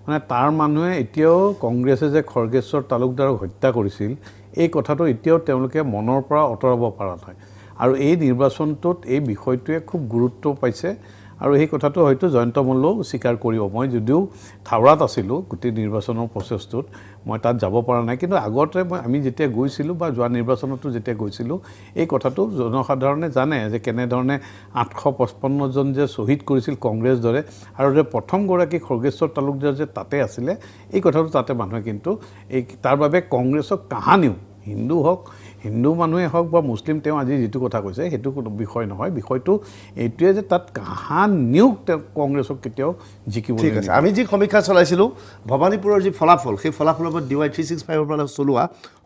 মানে তাৰ মানুহে এতিয়াও কংগ্ৰেছে যে খৰ্গেশ্বৰ তালুকদাৰক হত্যা কৰিছিল এই কথাটো এতিয়াও তেওঁলোকে মনৰ পৰা আঁতৰাব পৰা নাই আৰু এই নিৰ্বাচনটোত এই বিষয়টোৱে খুব গুৰুত্ব পাইছে আৰু এই কথাটো হয়তো জয়ন্ত মল্লও স্বীকাৰ কৰিব মই যদিও থাউৰাত আছিলোঁ গোটেই নিৰ্বাচনৰ প্ৰচেছটোত মই তাত যাব পৰা নাই কিন্তু আগতে আমি যেতিয়া গৈছিলোঁ বা যোৱা নিৰ্বাচনতো যেতিয়া গৈছিলোঁ এই কথাটো জনসাধাৰণে জানে যে কেনেধৰণে 855 জন যে শ্বহীদ কৰিছিল কংগ্ৰেছ দৰে আৰু যে প্ৰথমগৰাকী খৰ্গেশ্বৰ তালুকদাৰ যে তাতে আছিলে এই কথাটো তাতে মানুহে কিন্তু এই তাৰ বাবে কংগ্ৰেছক কাহানিও হিন্দু মানুহে হওক বা মুছলিম তেওঁ আজি যিটো কথা কৈছে সেইটো কোনো বিষয় নহয় বিষয়টো এইটোৱে যে তাত কাহানিও কংগ্ৰেছক কেতিয়াও জিকিব ঠিক আছে আমি যি সমীক্ষা চলাইছিলোঁ ভৱানীপুৰৰ যি ফলাফল সেই ফলাফলৰ ওপৰত DY 365ৰ পৰা চলোৱা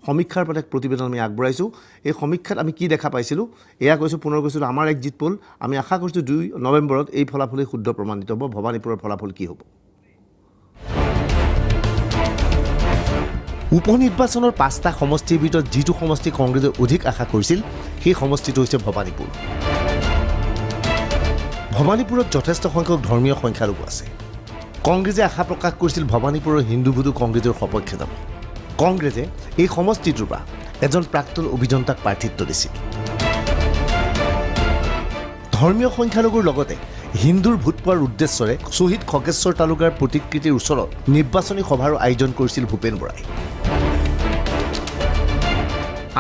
সমীক্ষাৰ পৰা এক প্ৰতিবেদন আমি আগবঢ়াইছোঁ এই সমীক্ষাত আমি কি দেখা পাইছিলোঁ এয়া কৈছোঁ পুনৰ কৈছিলোঁ আমাৰ এক্সিট পোল আমি আশা কৰিছোঁ 2 নৱেম্বৰত এই ফলাফলেই শুদ্ধ প্ৰমাণিত হ'ব ভৱানীপুৰৰ ফলাফল কি হ'ব উপনিৰ্বাচনৰ 5টা সমষ্টিৰ ভিতৰত যিটো সমষ্টি কংগ্ৰেছে অধিক আশা কৰিছিল সেই সমষ্টিটো হৈছে ভৱানীপুৰত যথেষ্ট সংখ্যক ধৰ্মীয় সংখ্যালঘু আছে কংগ্ৰেছে আশা প্ৰকাশ কৰিছিল ভৱানীপুৰৰ হিন্দু ভোটো কংগ্ৰেছৰ সপক্ষে যাব কংগ্ৰেছে এই সমষ্টিটোৰ পৰা এজন প্ৰাক্তন অভিযন্তাক প্ৰাৰ্থিত্ব দিছিল ধৰ্মীয় সংখ্যালঘুৰ লগতে হিন্দুৰ ভোট পোৱাৰ উদ্দেশ্যৰে শ্বহীদ খগেশ্বৰ তালুকাৰ প্ৰতিকৃতিৰ ওচৰত নিৰ্বাচনী সভাৰো আয়োজন কৰিছিল ভূপেন বৰাই।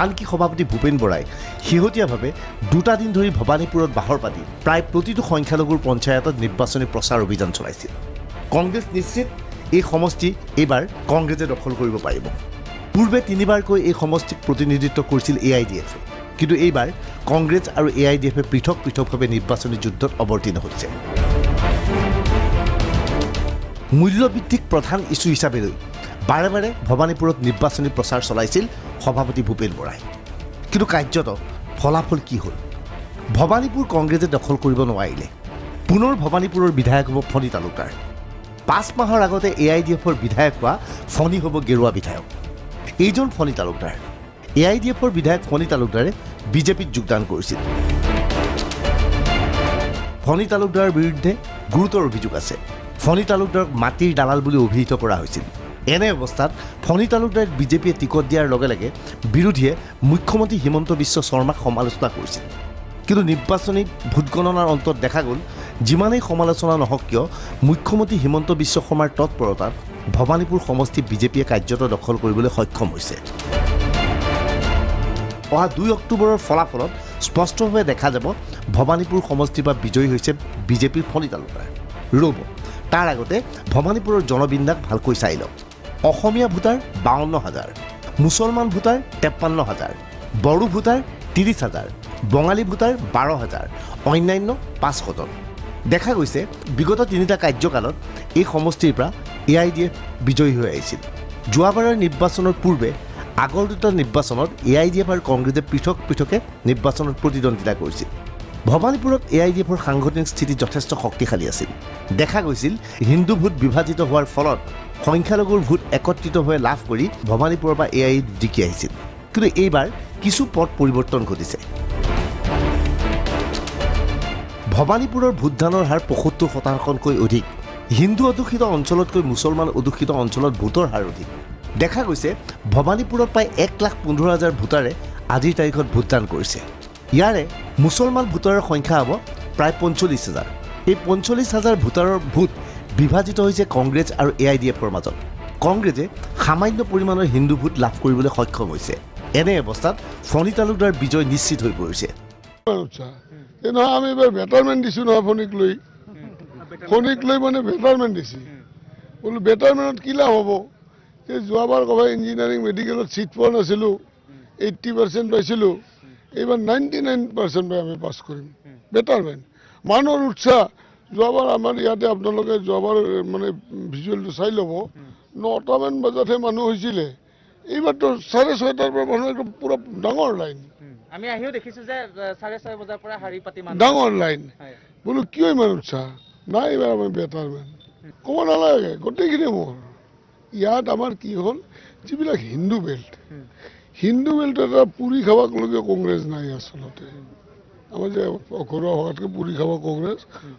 আনকি সভাপতি ভূপেন বৰাই শেহতীয়াভাৱে 2টা দিন ধৰি ভৱানীপুৰত বাহৰ পাতি প্ৰায় প্ৰতিটো সংখ্যালঘুৰ পঞ্চায়তত নিৰ্বাচনী প্ৰচাৰ অভিযান চলাইছিল। কংগ্ৰেছ নিশ্চিত এই সমষ্টি এইবাৰ কংগ্ৰেছে দখল কৰিব পাৰিব। পূৰ্বে 3বাৰকৈ এই সমষ্টিক প্ৰতিনিধিত্ব কৰিছিল AIDFে, কিন্তু এইবাৰ কংগ্ৰেছ আৰু AIDFে পৃথক পৃথকভাৱে নিৰ্বাচনী যুদ্ধত অৱতীৰ্ণ হৈছে। মূল্যভিত্তিক প্ৰধান ইছ্যু হিচাপে লৈ বাৰে বাৰে ভৱানীপুৰত নিৰ্বাচনী প্ৰচাৰ চলাইছিল সভাপতি ভূপেন বৰাই। কিন্তু কাৰ্যত ফলাফল কি হ'ল? ভৱানীপুৰ কংগ্ৰেছে দখল কৰিব নোৱাৰিলে। পুনৰ ভৱানীপুৰৰ বিধায়ক হ'ব ফণী তালুকদাৰ। 5 মাহৰ আগতে AIDFৰ বিধায়ক হোৱা ফণী হ'ব গেৰুৱা বিধায়ক। এইজন ফণী তালুকদাৰ। AIDFৰ বিধায়ক ফণী তালুকদাৰে বিজেপিত যোগদান কৰিছিল। ফণী তালুকদাৰৰ বিৰুদ্ধে গুৰুতৰ অভিযোগ আছে। ফণী তালুকদাৰক মাটিৰ দালাল বুলি অভিহিত কৰা হৈছিল। এনে অৱস্থাত ফণী তালুকদাৰক বিজেপিয়ে টিকট দিয়াৰ লগে লগে বিৰোধীয়ে মুখ্যমন্ত্ৰী হিমন্ত বিশ্ব শৰ্মাক সমালোচনা কৰিছিল। কিন্তু নিৰ্বাচনী ভোটগণনাৰ অন্তত দেখা গ'ল, যিমানেই সমালোচনা নহওক কিয় মুখ্যমন্ত্ৰী হিমন্ত বিশ্ব শৰ্মাৰ তৎপৰতাত ভৱানীপুৰ সমষ্টি বিজেপিয়ে কাৰ্যত দখল কৰিবলৈ সক্ষম হৈছে। অহা 2 অক্টোবৰৰ ফলাফলত স্পষ্টভাৱে দেখা যাব ভৱানীপুৰ সমষ্টিৰ পৰা বিজয়ী হৈছে বিজেপিৰ ফণী তালুকদাৰ। ৰ'ব, তাৰ আগতে ভৱানীপুৰৰ জনবিন্যাস ভালকৈ চাই লওক। অসমীয়া ভোটাৰ 52,000, মুছলমান ভোটাৰ 53,000, বড়ো ভোটাৰ 30,000, বঙালী ভোটাৰ 12,000, অন্যান্য 500জন। দেখা গৈছে বিগত 3টা কাৰ্যকালত এই সমষ্টিৰ পৰা AIDF বিজয়ী হৈ আহিছিল। যোৱাবাৰৰ নিৰ্বাচনৰ পূৰ্বে আগৰ 2টা নিৰ্বাচনত AIDF আৰু কংগ্ৰেছে পৃথক পৃথকে নিৰ্বাচনত প্ৰতিদ্বন্দ্বিতা কৰিছিল। ভৱানীপুৰত AIDFৰ সাংগঠনিক স্থিতি যথেষ্ট শক্তিশালী আছিল। দেখা গৈছিল হিন্দু ভোট বিভাজিত হোৱাৰ ফলত সংখ্যালঘুৰ ভোট একত্ৰিতভাৱে লাভ কৰি ভৱানীপুৰৰ পৰা AIDF জিকি আহিছিল। কিন্তু এইবাৰ কিছু পথ পৰিৱৰ্তন ঘটিছে। ভৱানীপুৰৰ ভোটদানৰ হাৰ 75%তকৈ অধিক। হিন্দু অধ্যুষিত অঞ্চলতকৈ মুছলমান অধ্যুষিত অঞ্চলত ভোটৰ হাৰ অধিক। দেখা গৈছে ভৱানীপুৰত প্ৰায় 1,15,000 ভোটাৰে আজিৰ তাৰিখত ভোটদান কৰিছে। ইয়াৰে মুছলমান ভোটাৰৰ সংখ্যা হ'ব প্ৰায় 45,000। এই 45,000 ভোটাৰৰ ভোট বিভাজিত হৈছে কংগ্ৰেছ আৰু AIDFৰ মাজত। কংগ্ৰেছে সামান্য পৰিমাণৰ হিন্দু ভোট লাভ কৰিবলৈ সক্ষম হৈছে। এনে অৱস্থাত ফণী তালুকদাৰ বিজয় নিশ্চিত হৈ পৰিছে। নহয়, আমি এবাৰ বেটাৰমেণ্ট দিছোঁ নহয় ফণীক লৈ মানে বেটাৰমেণ্ট দিছে। বোলো বেটাৰমেণ্টত কি লাভ হ'ব? যে যোৱাবাৰ ক'ৰবাত ইঞ্জিনিয়াৰিং মেডিকেলত ছিট পোৱা নাছিলোঁ, 80% পাইছিলোঁ। এইবাৰ 99% পাই আমি পাছ কৰিম। বেটাৰমেণ্ট মানুহৰ উৎসাহ। যোৱাবাৰ আমাৰ ইয়াতে আপোনালোকে যোৱাবাৰ মানে ভিজুৱেলটো চাই ল'ব, 9টামান বজাতহে মানুহ হৈছিলে। এইবাৰতো 6:30 পৰা মানুহ একদম পুৰা ডাঙৰ লাইন। আমি আহিও দেখিছোঁ যে 6:30 বজাৰ পৰা শাৰী পাতি ডাঙৰ লাইন। বোলো কিয় ইমান উৎসাহ? নাই, এইবাৰ আমি বেটাৰমেণ্ট ক'ব নালাগে, গোটেইখিনি মোৰ। ইয়াত আমাৰ কি হ'ল, যিবিলাক হিন্দু বেল্ট এটা পুৰি খাবলৈকে কংগ্ৰেছ নাই আচলতে। আমাৰ যে ঘৰুৱা ভাষাতকৈ পুৰি খাব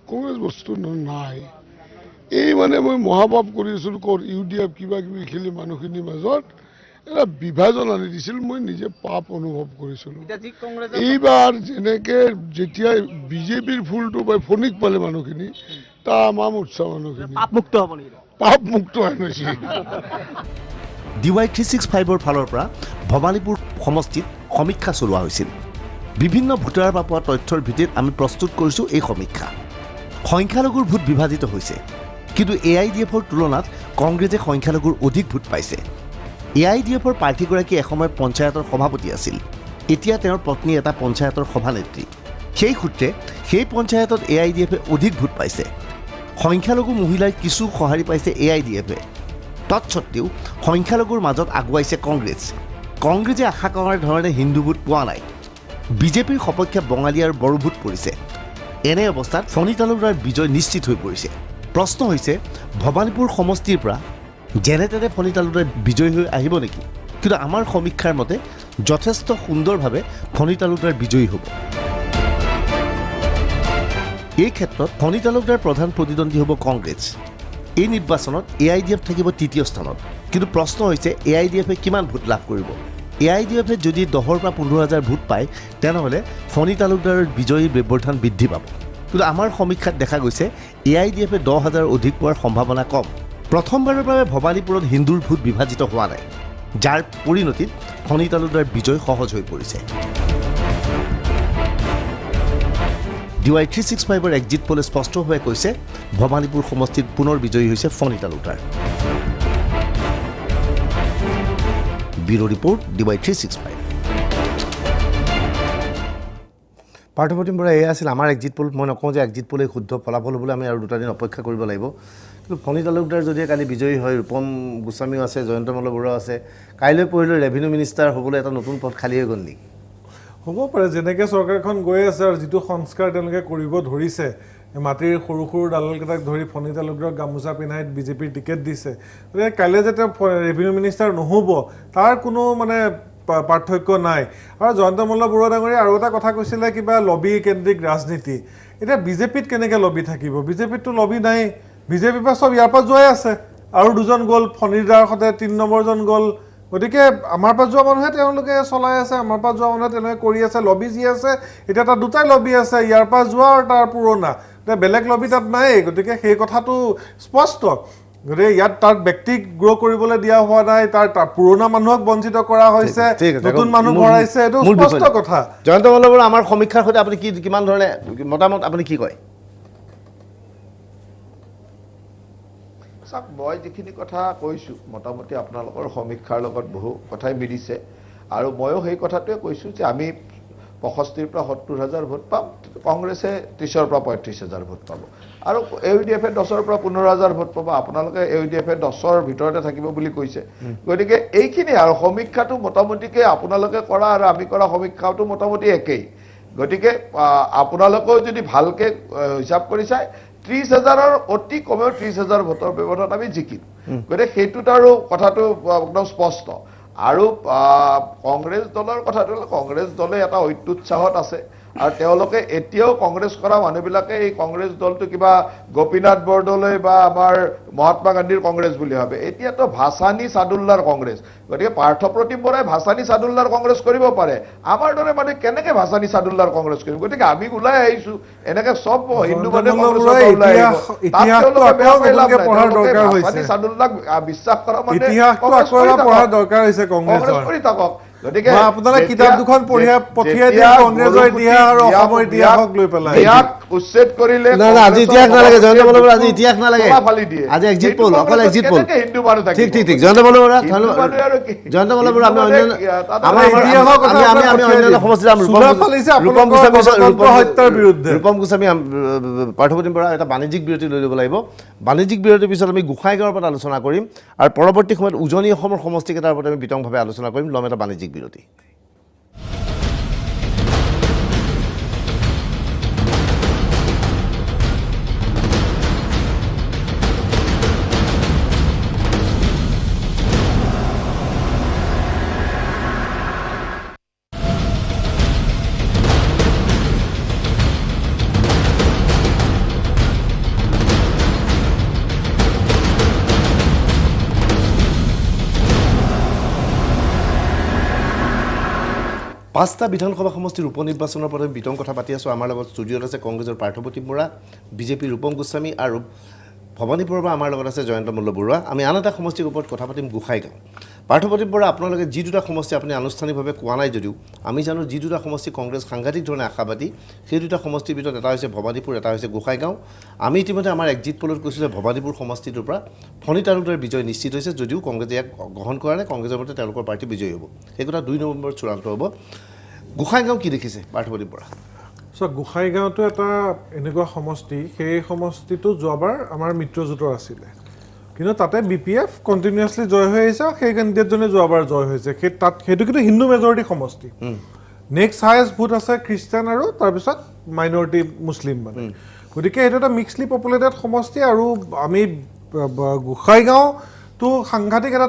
কংগ্ৰেছ বস্তু নাই। এই মানে মই মহাপাপ কৰি আছিলোঁ ক'ত UDF কিবা কিবি খেলি মানুহখিনিৰ মাজত এটা বিভাজন আনি দিছিল। মই নিজে পাপ অনুভৱ কৰিছিলোঁ। এইবাৰ যেনেকৈ যেতিয়া বিজেপিৰ ফুলটো পাই ফণীক পালে মানুহখিনি, তামাম উৎসাহ মানুহখিনি পাপমুক্ত হৈছে। DY 365ৰ ফালৰ পৰা ভৱানীপুৰ সমষ্টিত সমীক্ষা চলোৱা হৈছিল। বিভিন্ন ভোটাৰৰ পৰা পোৱা তথ্যৰ ভিত্তিত আমি প্ৰস্তুত কৰিছোঁ এই সমীক্ষা। সংখ্যালঘুৰ ভোট বিভাজিত হৈছে, কিন্তু AIDFৰ তুলনাত কংগ্ৰেছে সংখ্যালঘুৰ অধিক ভোট পাইছে। AIDFৰ প্ৰাৰ্থীগৰাকী এসময়ত পঞ্চায়তৰ সভাপতি আছিল। এতিয়া তেওঁৰ পত্নী এটা পঞ্চায়তৰ সভানেত্ৰী। সেই সূত্ৰে সেই পঞ্চায়তত AIDFে অধিক ভোট পাইছে। সংখ্যালঘু মহিলাৰ কিছু সঁহাৰি পাইছে AIDFে। তৎসত্ত্বেও সংখ্যালঘুৰ মাজত আগুৱাইছে কংগ্ৰেছ। কংগ্ৰেছে আশা কৰাৰ ধৰণে হিন্দু ভোট পোৱা নাই। বিজেপিৰ সপক্ষে বঙালী আৰু বড়ো ভোট পৰিছে। এনে অৱস্থাত ফণী তালুকদাৰ বিজয় নিশ্চিত হৈ পৰিছে। প্ৰশ্ন হৈছে ভৱানীপুৰ সমষ্টিৰ পৰা যেনে তেনে ফণী তালুকদাৰ বিজয়ী হৈ আহিব নেকি? কিন্তু আমাৰ সমীক্ষাৰ মতে যথেষ্ট সুন্দৰভাৱে ফণী তালুকদাৰ বিজয়ী হ'ব। এই ক্ষেত্ৰত ফণী তালুকদাৰ প্ৰধান প্ৰতিদ্বন্দ্বী হ'ব কংগ্ৰেছ। এই নিৰ্বাচনত AIDF থাকিব তৃতীয় স্থানত। কিন্তু প্ৰশ্ন হৈছে AIDFে কিমান ভোট লাভ কৰিব? AIDF যদি 10,000 পৰা 15,000 ভোট পায় তেনেহ'লে ফণী তালুকদাৰৰ বিজয়ী ব্যৱধান বৃদ্ধি পাব কিন্তু আমাৰ সমীক্ষাত দেখা গৈছে AIDF 10,000 অধিক পোৱাৰ সম্ভাৱনা কম প্ৰথমবাৰৰ বাবে ভৱানীপুৰত হিন্দুৰ ভোট বিভাজিত হোৱা নাই যাৰ পৰিণতিত ফণী তালুকদাৰ বিজয় সহজ হৈ পৰিছে DY 365ৰ এক্সিট পোলে স্পষ্টভাৱে কৈছে ভৱানীপুৰ সমষ্টিত পুনৰ বিজয়ী হৈছে Phani Talukdar bureau report DY 365 Parthapratim Bora এয়া আছিল আমাৰ এক্সিট পোল মই নকওঁ যে এক্সিট পোলে শুদ্ধ ফলাফল হ'বলৈ আমি আৰু 2 দিন অপেক্ষা কৰিব লাগিব কিন্তু ফণী তালুকদাৰ যদি কালি বিজয়ী হয় ৰূপম গোস্বামীও আছে জয়ন্ত মল্ল বৰুৱা আছে কাইলৈ পৰহিলৈ ৰেভিনিউ মিনিষ্টাৰ হ'বলৈ এটা নতুন পদ খালী হৈ গ'ল নেকি হ'ব পাৰে যেনেকৈ চৰকাৰখন গৈ আছে আৰু যিটো সংস্কাৰ তেওঁলোকে কৰিব ধৰিছে মাটিৰ সৰু সৰু দালালকেইটাক ধৰি ফণী তালুকদাৰক গামোচা পিন্ধাই বিজেপিৰ টিকেট দিছে গতিকে কাইলৈ যেতিয়া ৰেভিনিউ মিনিষ্টাৰ নহ'ব তাৰ কোনো মানে পাৰ্থক্য নাই আৰু জয়ন্ত মল্ল বৰুৱা ডাঙৰীয়া আৰু এটা কথা কৈছিলে কিবা লবি কেন্দ্ৰিক ৰাজনীতি এতিয়া বিজেপিত কেনেকৈ লবি থাকিব বিজেপিততো লবি নাই বিজেপিৰ পৰা চব ইয়াৰ পৰা যোৱাই আছে আৰু 2জন গ'ল ফণীৰ দাৰ সৈতে 3 নম্বৰজন গ'ল গতিকে আমাৰ পৰা যোৱা মানুহে তেওঁলোকে চলাই আছে আমাৰ পৰা যোৱা মানুহে তেওঁলোকে কৰি আছে লবি যি আছে এতিয়া তাত দুটাই লবি আছে ইয়াৰ পৰা যোৱা আৰু তাৰ পুৰণা এতিয়া বেলেগ লবি তাত নাই গতিকে সেই কথাটো স্পষ্ট গতিকে ইয়াত তাৰ ব্যক্তিক গ্ৰ' কৰিবলৈ দিয়া হোৱা নাই তাৰ পুৰণা মানুহক বঞ্চিত কৰা হৈছে নতুন মানুহ ভৰাইছে এইটো স্পষ্ট কথা জয়ন্ত মল্ল বৰুৱা আমাৰ সমীক্ষাৰ সৈতে আপুনি কি কিমান ধৰণে মতামত আপুনি কি কয় চাওক মই যিখিনি কথা কৈছোঁ মোটামুটি আপোনালোকৰ সমীক্ষাৰ লগত বহু কথাই মিলিছে আৰু ময়ো সেই কথাটোৱে কৈছোঁ যে আমি 65 পৰা 70,000 ভোট পাম কংগ্ৰেছে 30 পৰা 35,000 ভোট পাব আৰু AUDF 10 পৰা 15,000 ভোট পাব আপোনালোকে AUDF 10ৰ ভিতৰতে থাকিব বুলি কৈছে গতিকে এইখিনি আৰু সমীক্ষাটো মোটামুটিকৈ আপোনালোকে কৰা আৰু আমি কৰা সমীক্ষাটো মোটামুটি একেই গতিকে আপোনালোকেও যদি ভালকৈ হিচাপ কৰি চাই 30,000ৰ অতি কমেও 30,000 ভোটৰ ব্যৱধানত আমি জিকিম গতিকে সেইটোত আৰু কথাটো একদম স্পষ্ট আৰু কংগ্ৰেছ দলৰ কথাটো কংগ্ৰেছ দলে এটা অত্যুৎসাহত আছে আৰু তেওঁলোকে এতিয়াও কংগ্ৰেছ কৰা মানুহবিলাকে এই কংগ্ৰেছ দলটো কিবা গোপীনাথ বৰদলৈ বা আমাৰ মহাত্মা গান্ধীৰ কংগ্ৰেছ বুলি ভাবে এতিয়াতো ভাসানী সাদুল্লাৰ কংগ্ৰেছ গতিকে পাৰ্থপ্ৰতিম বৰাই ভাসানী সাদুল্লাৰ কংগ্ৰেছ কৰিব পাৰে আমাৰ দৰে মানে কেনেকৈ ভাসানী সাদুল্লাৰ কংগ্ৰেছ কৰিব গতিকে আমি ওলাই আহিছোঁ এনেকৈ চব হিন্দু মানুহে সাদুল্লাক বিশ্বাস কৰা মানে কংগ্ৰেছ কৰি থাকক গতিকে আপোনালোকে কিতাপ দুখন পঠিয়াই দিয়ে কংগ্ৰেছৰ ইতিহাস আৰু অসমৰ ইতিহাসক লৈ পেলাই উচ্ছেদ কৰিলে আজি ইতিহাস নালাগে জয়ন্ত মল্ল বৰুৱা আজি ইতিহাস নালাগে আজি এক্সিট পোল অকল এক্সিট পোল হিন্দু মানুহ ঠিক ঠিক ঠিক জয়ন্ত মল্ল বৰুৱা জয়ন্ত মল্ল বৰুৱা আমি অন্য সমষ্টিত ৰূপম গোস্বামী পাৰ্থপ্ৰতিম বৰা এটা বাণিজ্যিক বিৰতি লৈ ল'ব লাগিব বাণিজ্যিক বিৰতিৰ পিছত আমি গোসাইগাঁৱৰ ওপৰত আলোচনা কৰিম আৰু পৰৱৰ্তী সময়ত উজনি অসমৰ সমষ্টিকেইটাৰ ওপৰত আমি বিতংভাৱে আলোচনা কৰিম ল'ম এটা বাণিজ্যিক বিৰতি পাঁচটা বিধানসভা সমষ্টিৰ উপ নিৰ্বাচনৰ ওপৰত বিতং কথা পাতি আছোঁ আমাৰ লগত ষ্টুডিঅ'ত আছে কংগ্ৰেছৰ পাৰ্থপ্ৰতিম বৰা বিজেপিৰ ৰূপম গোস্বামী আৰু ভৱানীপুৰৰ পৰা আমাৰ লগত আছে জয়ন্ত মল্ল বৰুৱা আমি আন এটা সমষ্টিৰ ওপৰত কথা পাতিম গোসাইগাঁও পাৰ্থপ্ৰতিম বৰা আপোনালোকে যি দুটা সমষ্টি আপুনি আনুষ্ঠানিকভাৱে কোৱা নাই যদিও আমি জানো যি দুটা সমষ্টি কংগ্ৰেছ সাংঘাতিক ধৰণে আশাবাদী সেই দুটা সমষ্টিৰ ভিতৰত এটা হৈছে ভৱানীপুৰ এটা হৈছে গোসাইগাঁও আমি ইতিমধ্যে আমাৰ এক্সিট পোলত কৈছোঁ যে ভৱানীপুৰ সমষ্টিটোৰ পৰা ফণী তালুকদাৰ বিজয় নিশ্চিত হৈছে যদিও কংগ্ৰেছে ইয়াক গ্ৰহণ কৰা নাই কংগ্ৰেছৰ মতে তেওঁলোকৰ পাৰ্টি বিজয়ী হ'ব সেই কথা 2 নৱেম্বৰত চূড়ান্ত হ'ব গোসাইগাঁও কি দেখিছে পাৰ্থপ্ৰতিম বৰা গোসাইগাঁওটো এটা এনেকুৱা সমষ্টি সেই সমষ্টিটো যোৱাবাৰ আমাৰ মিত্ৰজোঁটৰ আছিলে কিন্তু তাতে BPF কণ্টিনিউৱাছলি জয় হৈ আহিছে সেই কেণ্ডিডেটজনে যোৱাবাৰ জয় হৈছে সেইটো কিন্তু হিন্দু মেজৰিটি সমষ্টি নেক্সট হায়েষ্ট ভোট আছে খ্ৰীষ্টান আৰু তাৰপিছত মাইনৰিটি মুছলিম মানে গতিকে এইটো এটা মিক্সলি পপুলেটেড সমষ্টি আৰু আমি গোসাইগাঁওটো সাংঘাতিক এটা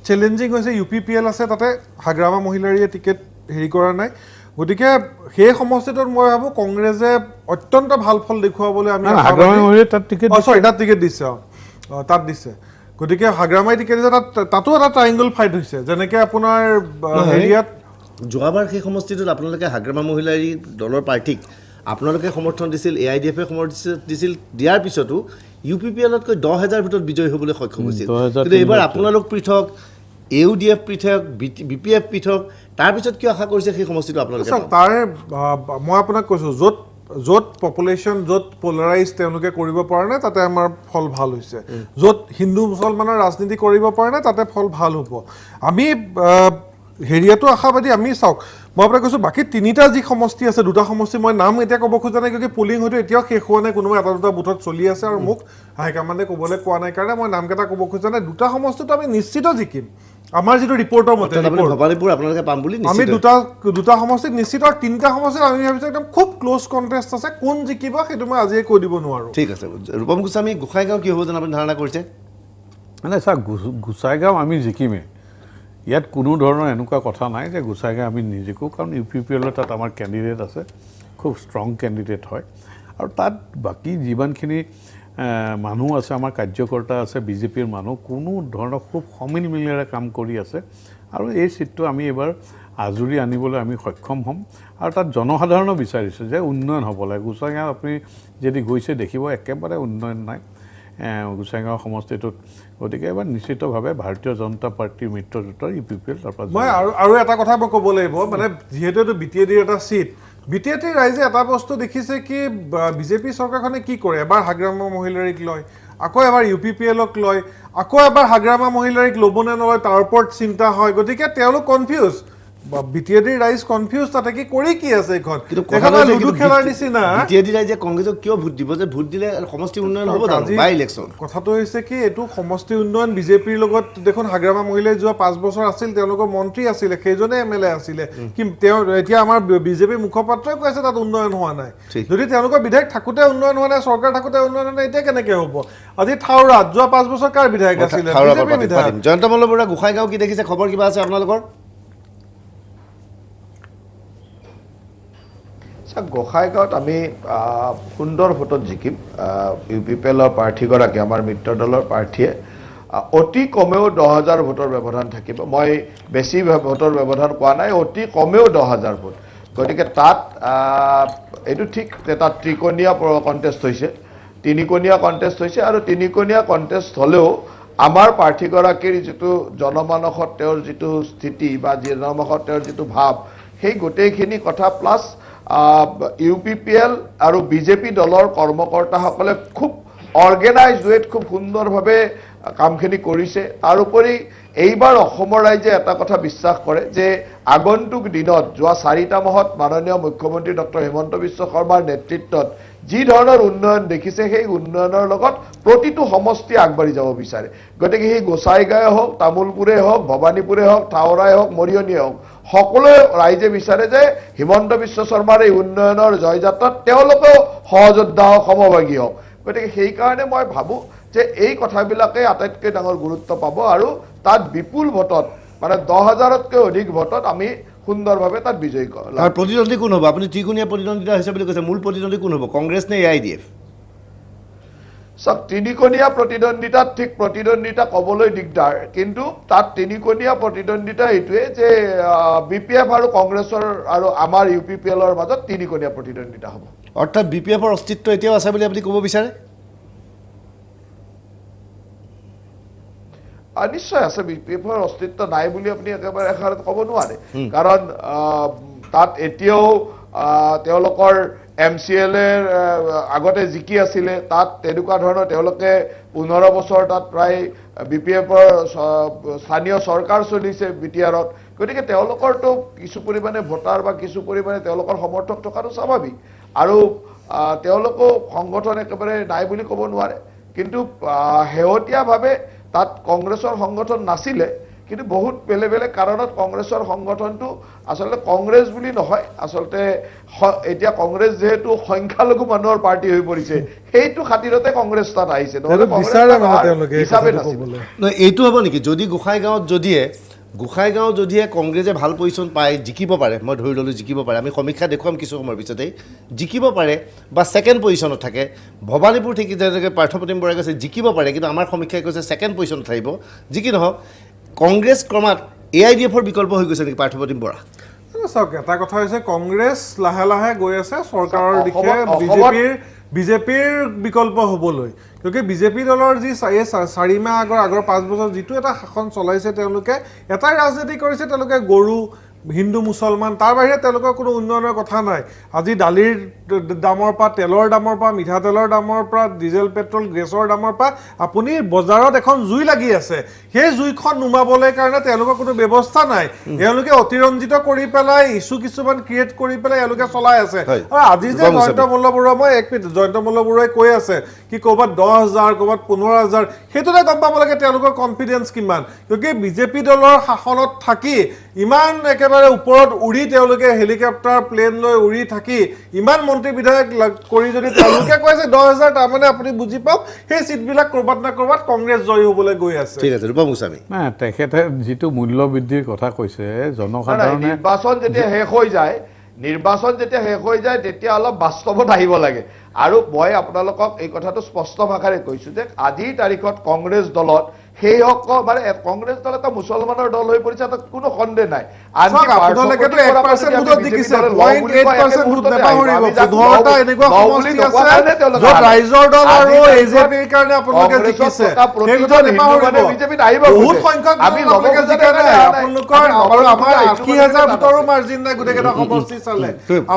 চেলেঞ্জিং হৈছে UPPL আছে তাতে হাগ্ৰামা মহিলাৰীয়ে টিকেট হেৰি কৰা নাই গতিকে সেই সমষ্টিটোত মই ভাবোঁ কংগ্ৰেছে অত্যন্ত ভাল ফল দেখুৱাবলৈ আমি তাত টিকেট দিছে তাত দিছে গতিকে হাগ্ৰামাই টিকেট দিছে, তাতো এটা ট্ৰাইংগল ফাইট হৈছে, যেনেকৈ আপোনাৰ হেৰিয়াত যোৱাবাৰ সেই সমষ্টিটোত আপোনালোকে হাগ্ৰামা মহিলাৰী দলৰ প্ৰাৰ্থীক আপোনালোকে সমৰ্থন দিছিল, AIDF-এ সমৰ্থন দিছিল, দিয়াৰ পিছতো UPPL-তকৈ 10,000 ভোটত বিজয়ী হ'বলৈ সক্ষম হৈছিল। কিন্তু এইবাৰ আপোনালোক পৃথক, AUDF পৃথক, BPF পৃথক, তাৰপিছত কিয় আশা কৰিছে সেই সমষ্টিটো আপোনালোকে? তাৰে মই আপোনাক কৈছোঁ, য'ত পপুলেশ্যন, য'ত পলাৰাইজ তেওঁলোকে কৰিব পৰা নাই তাতে আমাৰ ফল ভাল হৈছে, য'ত হিন্দু মুছলমানৰ ৰাজনীতি কৰিব পৰা নাই তাতে ফল ভাল হ'ব। আমি হেৰিয়াতো আশাবাদী। আমি চাওক, মই আপোনাক কৈছোঁ বাকী 3টা যি সমষ্টি আছে, 2টা সমষ্টি মই নাম এতিয়া ক'ব খোজা নাই, কিয় পুলিং হয়তো এতিয়াও শেষ হোৱা নাই, কোনোবা 1-2টা বুথত চলি আছে আৰু মোক হাইকমাণ্ডে ক'বলৈ কোৱা নাই কাৰণে মই নামকেইটা ক'ব খোজা নাই। 2টা সমষ্টিটো আমি নিশ্চিত জিকিম, আমাৰ যিটো ৰিপৰ্টৰ মতে ভবানীপুৰ আপোনালোকে পাম বুলি আমি দুটা সমষ্টিত নিশ্চিত, আৰু 3টা সমষ্টিত আমি ভাবিছোঁ একদম খুব ক্ল'জ কণ্টেষ্ট আছে। কোন জিকিব সেইটো মই আজিয়ে কৈ দিব নোৱাৰোঁ। ঠিক আছে। ৰূপম গোস্বামী, গোসাইগাঁও কি হ'ব যেন আপুনি ধাৰণা কৰিছে? মানে চাওক, গোসাইগাঁও আমি জিকিমেই, ইয়াত কোনো ধৰণৰ এনেকুৱা কথা নাই যে গোসাইগাঁও আমি নিজিকোঁ, কাৰণ UPPL তাত আমাৰ কেণ্ডিডেট আছে, খুব ষ্ট্ৰং কেণ্ডিডেট হয়, আৰু তাত বাকী যিমানখিনি মানুহ আছে, আমাৰ কাৰ্যকৰ্তা আছে, BJPৰ মানুহ, কোনো ধৰণৰ খুব সমিল মিলেৰে কাম কৰি আছে, আৰু এই চিটটো আমি এইবাৰ আজৰি আনিবলৈ আমি সক্ষম হ'ম। আৰু তাত জনসাধাৰণো বিচাৰিছে যে উন্নয়ন হ'ব লাগে। গোসাইগাঁও আপুনি যদি গৈছে দেখিব একেবাৰে উন্নয়ন নাই গোসাইগাঁও সমষ্টিটোত। গতিকে এবাৰ নিশ্চিতভাৱে ভাৰতীয় জনতা পাৰ্টীৰ মিত্ৰজোঁটৰ UPPL তাৰপৰা মই আৰু এটা কথা মই ক'ব লাগিব, মানে যিহেতু এইটো BTADৰ এটা চিট, BTAD ৰাইজে এটা বস্তু দেখিছে কি BJP চৰকাৰখনে কি কৰে, এবাৰ হাগ্ৰামা মহিলাৰীক লয়, আকৌ এবাৰ UPPLক লয়, আকৌ এবাৰ হাগ্ৰামা মহিলাৰীক ল'ব নে নলয় তাৰ ওপৰত চিন্তা হয়। গতিকে তেওঁলোক কনফিউজ, BTAD ৰাইজ কনফিউজ, তাতে কি কৰি কি আছে এইখন লুডু খেলাৰ নিচিনা। BTAD ৰাইজে কংগ্ৰেছক কিয় ভোট দিব, যে ভোট দিলে সমষ্টি উন্নয়ন হ'ব জানো বাই ইলেকশ্যন? কথাটো হৈছে কি, এইটো সমষ্টি উন্নয়ন BJPৰ লগত দেখোন হাগ্ৰামা মহিলাই যোৱা 5 বছৰ আছিল, তেওঁলোকৰ মন্ত্ৰী আছিলে, সেইজনে MLA আছিলে, কিন্তু তেওঁ এতিয়া আমাৰ BJP মুখপাত্ৰই কৈছে তাত উন্নয়ন হোৱা নাই। যদি তেওঁলোকৰ বিধায়ক থাকোঁতে উন্নয়ন হোৱা নাই, চৰকাৰ থাকোঁতে উন্নয়ন হোৱা নাই, এতিয়া কেনেকৈ হ'ব? আজি থাউৰাত যোৱা 5 বছৰ কাৰ বিধায়ক আছিলে? BJP বিধায়ক। জয়ন্ত মল্ল বৰুৱা, গোসাইগাঁও কি দেখিছে, খবৰ কিবা আছে আপোনালোকৰ? গোসাইগাঁৱত আমি সুন্দৰ ভোটত জিকিম। UPPLৰ প্ৰাৰ্থীগৰাকী, আমাৰ মিত্ৰ দলৰ প্ৰাৰ্থীয়ে অতি কমেও 10,000 ভোটৰ ব্যৱধান থাকিব। মই বেছি ভোটৰ ব্যৱধান কোৱা নাই, অতি কমেও 10,000 ভোট। গতিকে তাত এইটো ঠিক তাত ত্ৰিকোণীয়া কণ্টেষ্ট হৈছে, 3কোণীয়া কণ্টেষ্ট হৈছে, আৰু 3কোণীয়া কণ্টেষ্ট হ'লেও আমাৰ প্ৰাৰ্থীগৰাকীৰ যিটো জনমানসত তেওঁৰ যিটো স্থিতি বা জনমানসত তেওঁৰ যিটো ভাৱ, সেই গোটেইখিনি কথা প্লাছ UPPL আৰু BJP দলৰ কৰ্মকৰ্তাসকলে খুব অৰ্গেনাইজ ৱেত খুব সুন্দৰভাৱে কামখিনি কৰিছে। তাৰোপৰি এইবাৰ অসমৰ ৰাইজে এটা কথা বিশ্বাস কৰে যে আগন্তুক দিনত যোৱা 4টা মাহত মাননীয় মুখ্যমন্ত্ৰী ডক্টৰ হিমন্ত বিশ্ব শৰ্মাৰ নেতৃত্বত যি ধৰণৰ উন্নয়ন দেখিছে, সেই উন্নয়নৰ লগত প্ৰতিটো সমষ্টি আগবাঢ়ি যাব বিচাৰে। গতিকে সেই গোসাইগাঁৱে হওক, তামোলপুৰে হওক, ভবানীপুৰে হওক, থাওৰাই হওক, মৰিয়নিয়ে হওক, সকলোৱে ৰাইজে বিচাৰে যে হিমন্ত বিশ্ব শৰ্মাৰ এই উন্নয়নৰ জয়যাত্ৰাত তেওঁলোকেও সহযোদ্ধা হওক, সমভাগী হওক। গতিকে সেইকাৰণে মই ভাবোঁ যে এই কথাবিলাকে আটাইতকৈ ডাঙৰ গুৰুত্ব পাব, আৰু তাত বিপুল ভোটত, মানে 10,000তকৈ অধিক ভোটত আমি সুন্দৰভাৱে তাত বিজয়ী কৰিম। আৰু প্ৰতিদ্বন্দ্বী কোন হ'ব? আপুনি ত্ৰিকোণীয়া প্ৰতিদ্বন্দ্বিতা হৈছে বুলি কৈছে, মূল প্ৰতিদ্বন্দ্বী কোন হ'ব, কংগ্ৰেছ নে AIDF? চব 3কোণীয়া প্ৰতিদ্বন্দ্বিতাত ঠিক প্ৰতিদ্বন্দ্বিতা ক'বলৈ দিগদাৰ, কিন্তু তাত 3কোণীয়া প্ৰতিদ্বন্দ্বিতা এইটোৱে যে BPF আৰু কংগ্ৰেছৰ আৰু আমাৰ UPPLৰ মাজত 3কোণীয়া প্ৰতিদ্বন্দ্বিতা হ'ব। অৰ্থাৎ BPFৰ অস্তিত্ব এতিয়াও আছে বুলি আপুনি ক'ব বিচাৰে? নিশ্চয় আছে, BPFৰ অস্তিত্ব নাই বুলি আপুনি একেবাৰে এষাৰত ক'ব নোৱাৰে, কাৰণ তাত এতিয়াও তেওঁলোকৰ MCLৰ আগতে জিকি আছিলে, তাত তেনেকুৱা ধৰণৰ তেওঁলোকে 15 বছৰ তাত প্ৰায় BPFৰ স্থানীয় চৰকাৰ চলিছে BTRত। গতিকে তেওঁলোকৰতো কিছু পৰিমাণে ভোটাৰ বা কিছু পৰিমাণে তেওঁলোকৰ সমৰ্থক থকাটো স্বাভাৱিক, আৰু তেওঁলোকো সংগঠন একেবাৰে নাই বুলি ক'ব নোৱাৰে। কিন্তু শেহতীয়াভাৱে তাত কংগ্ৰেছৰ সংগঠন নাছিলে, কিন্তু বহুত বেলেগ বেলেগ কাৰণত কংগ্ৰেছৰ সংগঠনটো আচলতে কংগ্ৰেছ বুলি নহয়, আচলতে এতিয়া কংগ্ৰেছ যিহেতু সংখ্যালঘু মানুহৰ পাৰ্টি হৈ পৰিছে, সেইটো খাতিৰতে কংগ্ৰেছ তাত আহিছে, এইটো হ'ব নেকি যদি গোসাইগাঁৱত যদিয়ে গোসাইগাঁও যদিহে কংগ্ৰেছে ভাল পজিশ্যন পায় জিকিব পাৰে, মই ধৰি ল'লোঁ জিকিব পাৰে, আমি সমীক্ষা দেখুৱাম কিছু সময়ৰ পিছতেই, জিকিব পাৰে বা ছেকেণ্ড পজিশ্যনত থাকে, ভৱানীপুৰ ঠিক যেনেকৈ পাৰ্থপ্ৰতিম বৰাই কৈছে জিকিব পাৰে, কিন্তু আমাৰ সমীক্ষাই কৈছে ছেকেণ্ড পজিশ্যনত থাকিব। যি কি নহওক কংগ্ৰেছ ক্ৰমাৎ AIDFৰ বিকল্প হৈ গৈছে নেকি পাৰ্থপ্ৰতিম বৰা? চাওক, এটা কথা হৈছে কংগ্ৰেছ লাহে লাহে গৈ আছে চৰকাৰৰ দিশে বিজেপিৰ বিকল্প হ'বলৈ। কিয়কি বিজেপি দলৰ যি 4 মাহ আগৰ 5 বছৰ যিটো এটা শাসন চলাইছে, তেওঁলোকে এটাই ৰাজনীতি কৰিছে, তেওঁলোকে গৰু হিন্দু মুছলমান, তাৰ বাহিৰে তেওঁলোকৰ কোনো উন্নয়নৰ কথা নাই। আজি দালিৰ দামৰ পৰা, তেলৰ দামৰ পৰা, মিঠাতেলৰ দামৰ পৰা, ডিজেল পেট্ৰল গেছৰ দামৰ পৰা আপুনি বজাৰত এখন জুই লাগি আছে, সেই জুইখন নুমাবলৈ কাৰণে তেওঁলোকৰ কোনো ব্যৱস্থা নাই। তেওঁলোকে অতিৰঞ্জিত কৰি পেলাই ইছ্যু কিছুমান ক্ৰিয়েট কৰি পেলাই এওঁলোকে চলাই আছে। আৰু আজি যে জয়ন্ত মল্ল বৰুৱা, মই এক মিনিট, জয়ন্ত মল্ল বৰুৱাই কৈ আছে কি ক'ৰবাত 10,000 ক'ৰবাত 15,000, সেইটোতে গম পাব লাগে তেওঁলোকৰ কনফিডেঞ্চ কিমান। কিয়কি বিজেপি দলৰ শাসনত থাকি ইমান একেবাৰে ওপৰত উৰি তেওঁলোকে হেলিকপ্টাৰ প্লেন লৈ উৰি থাকি ইমান মন্ত্ৰী বিধায়ক কৰি যদি তেওঁলোকে কৈছে 10,000, তাৰমানে আপুনি বুজি পাওক সেই চিটবিলাক ক'ৰবাত না ক'ৰবাত কংগ্ৰেছ জয়ী হ'বলৈ গৈ আছে। ঠিক আছে, ৰূপম গোস্বামী। নাই, তেখেতে যিটো মূল্য বৃদ্ধিৰ কথা কৈছে, জনসাধাৰণে নিৰ্বাচন যেতিয়া শেষ হৈ যায় তেতিয়া অলপ বাস্তৱত আহিব লাগে। আৰু মই আপোনালোকক এই কথাটো স্পষ্ট ভাষাৰে কৈছোঁ যে আজিৰ তাৰিখত কংগ্ৰেছ দলত সেইসকল মানে কংগ্ৰেছ দল এটা মুছলমানৰ দল হৈ পৰিছে, তাত কোনো সন্দেহ নাই।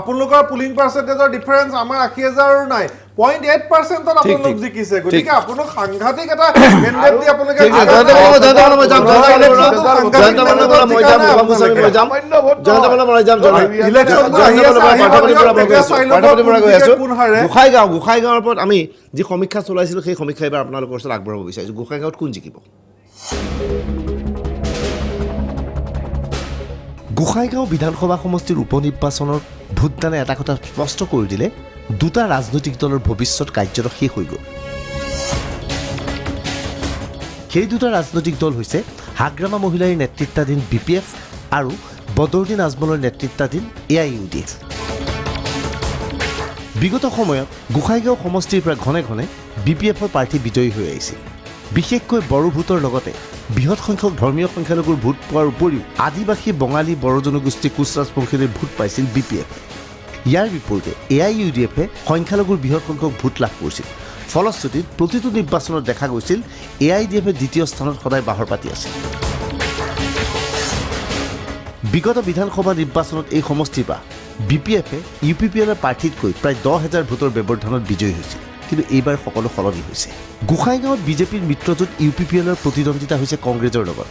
আপোনালোকৰ পুলিং পাৰ্চেণ্টেজৰ ডিফাৰেঞ্চ আমাৰ 80,000 নাই, 0.8% আপোনালোক জিকিছে। গতিকে আপোনাক সাংঘাতিক এটা মেণ্ডেট দি আপোনালোকে গোসাইগাঁৱৰ ওপৰত আমি যি সমীক্ষা চলাইছিলোঁ সেই সমীক্ষা এইবাৰ আপোনালোকৰ ওচৰত আগবঢ়াব বিচাৰিছোঁ। গোসাইগাঁৱত কোন জিকিব? গোসাইগাঁও বিধানসভা সমষ্টিৰ উপ নিৰ্বাচনৰ ভোটদানে এটা কথা স্পষ্ট কৰি দিলে, দুটা ৰাজনৈতিক দলৰ ভৱিষ্যত কাৰ্যত শেষ হৈ গ'ল। সেই দুটা ৰাজনৈতিক দল হৈছে হাগ্ৰামা মহিলাৰ নেতৃত্বাধীন BPF আৰু বদৰুদ্দিন আজমলৰ নেতৃত্বাধীন AIUDF। বিগত সময়ত গোসাইগাঁও সমষ্টিৰ পৰা ঘনে ঘনে BPFৰ প্ৰাৰ্থী বিজয়ী হৈ আহিছিল। বিশেষকৈ বড়ো ভোটৰ লগতে বৃহৎ সংখ্যক ধৰ্মীয় সংখ্যালঘুৰ ভোট পোৱাৰ উপৰিও আদিবাসী, বঙালী, বড়ো জনগোষ্ঠী, কোচ ৰাজবংশীৰ ভোট পাইছিল BPF। ইয়াৰ বিপৰীতে AIUDFে সংখ্যালঘুৰ বৃহৎ সংখ্যক ভোট লাভ কৰিছিল। ফলশ্ৰুতিত প্ৰতিটো নিৰ্বাচনত দেখা গৈছিল AIUDFে দ্বিতীয় স্থানত সদায় বাহৰ পাতি আছিল। বিগত বিধানসভা নিৰ্বাচনত এই সমষ্টিৰ পৰা BPFে UPPLৰ প্ৰাৰ্থীতকৈ প্ৰায় 10,000 ভোটৰ ব্যৱধানত বিজয়ী হৈছিল। কিন্তু এইবাৰ সকলো সলনি হৈছে। গোসাইগাঁৱত বিজেপিৰ মিত্ৰজোঁট UPPLৰ প্ৰতিদ্বন্দ্বিতা হৈছে কংগ্ৰেছৰ লগত।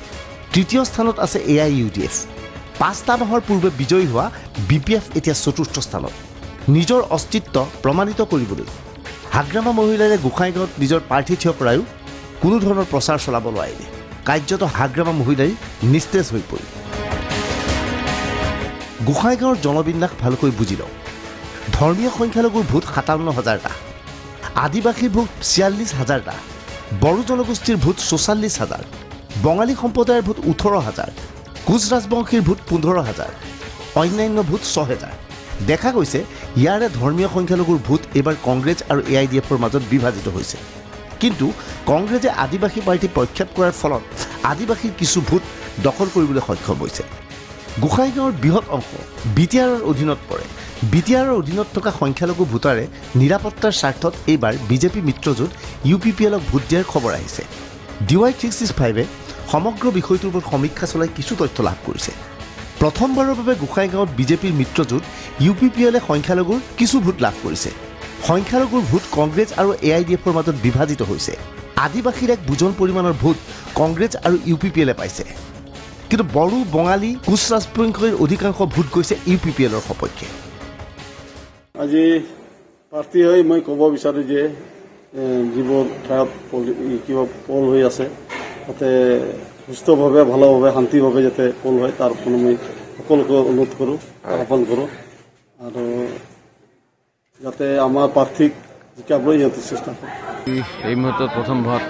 তৃতীয় স্থানত আছে AIUDF। 5টা মাহৰ পূৰ্বে বিজয়ী হোৱা BPF এতিয়া চতুৰ্থ স্থানত। নিজৰ অস্তিত্ব প্ৰমাণিত কৰিবলৈ হাগ্ৰামা মহিলাৰে গোসাইগাঁৱত নিজৰ প্ৰাৰ্থী থিয় কৰায়ো কোনো ধৰণৰ প্ৰচাৰ চলাব নোৱাৰিলে। কাৰ্যত হাগ্ৰামা মহিলাই নিস্তেজ হৈ পৰিল। গোসাইগাঁৱৰ জনবিন্যাস ভালকৈ বুজি লওক। ধৰ্মীয় সংখ্যালঘুৰ ভোট 57,000টা, আদিবাসীৰ ভোট 46,000টা, বড়ো জনগোষ্ঠীৰ ভোট 44,000, বঙালী সম্প্ৰদায়ৰ ভোট 18,000, কোচ ৰাজবংশীৰ ভোট 15,000, অন্যান্য ভোট 6,000। দেখা গৈছে ইয়াৰে ধৰ্মীয় সংখ্যালঘুৰ ভোট এইবাৰ কংগ্ৰেছ আৰু AIDFৰ মাজত বিভাজিত হৈছে। কিন্তু কংগ্ৰেছে আদিবাসী পাৰ্টি প্ৰখ্যাত কৰাৰ ফলত আদিবাসীৰ কিছু ভোট দখল কৰিবলৈ সক্ষম হৈছে। গোসাইগাঁৱৰ বৃহৎ অংশ BTRৰ অধীনত পৰে। BTRৰ অধীনত থকা সংখ্যালঘু ভোটাৰে নিৰাপত্তাৰ স্বাৰ্থত এইবাৰ বিজেপি মিত্ৰজোঁট UPPLক ভোট দিয়াৰ খবৰ আহিছে। DY365এ সমগ্ৰ বিষয়টোৰ ওপৰত সমীক্ষা চলাই কিছু তথ্য লাভ কৰিছে। প্ৰথমবাৰৰ বাবে গোসাইগাঁৱত বিজেপিৰ মিত্ৰজোঁট UPPLে সংখ্যালঘুৰ কিছু ভোট লাভ কৰিছে। সংখ্যালঘুৰ ভোট কংগ্ৰেছ আৰু AIDFৰ মাজত বিভাজিত হৈছে। আদিবাসীৰ এক বুজন পৰিমাণৰ ভোট কংগ্ৰেছ আৰু UPPLে পাইছে। কিন্তু বড়ো, বঙালী, কোচ ৰাজবংশীৰ অধিকাংশ ভোট গৈছে UPPLৰ সপক্ষে। আজি প্ৰাৰ্থী হৈ মই ক'ব বিচাৰোঁ যে যিবোৰ ঠাইত কিবা পল হৈ আছে তাতে সুস্থভাৱে, ভালোভাৱে, শান্তিভাৱে যাতে পল হয় তাৰ কাৰণে মই সকলোকে অনুৰোধ কৰোঁ, আহ্বান কৰোঁ আৰু যাতে আমাৰ প্ৰাৰ্থীক জিকাবলৈ সিহঁতে চেষ্টা কৰোঁ। এই মুহূৰ্তত প্ৰথম ভোট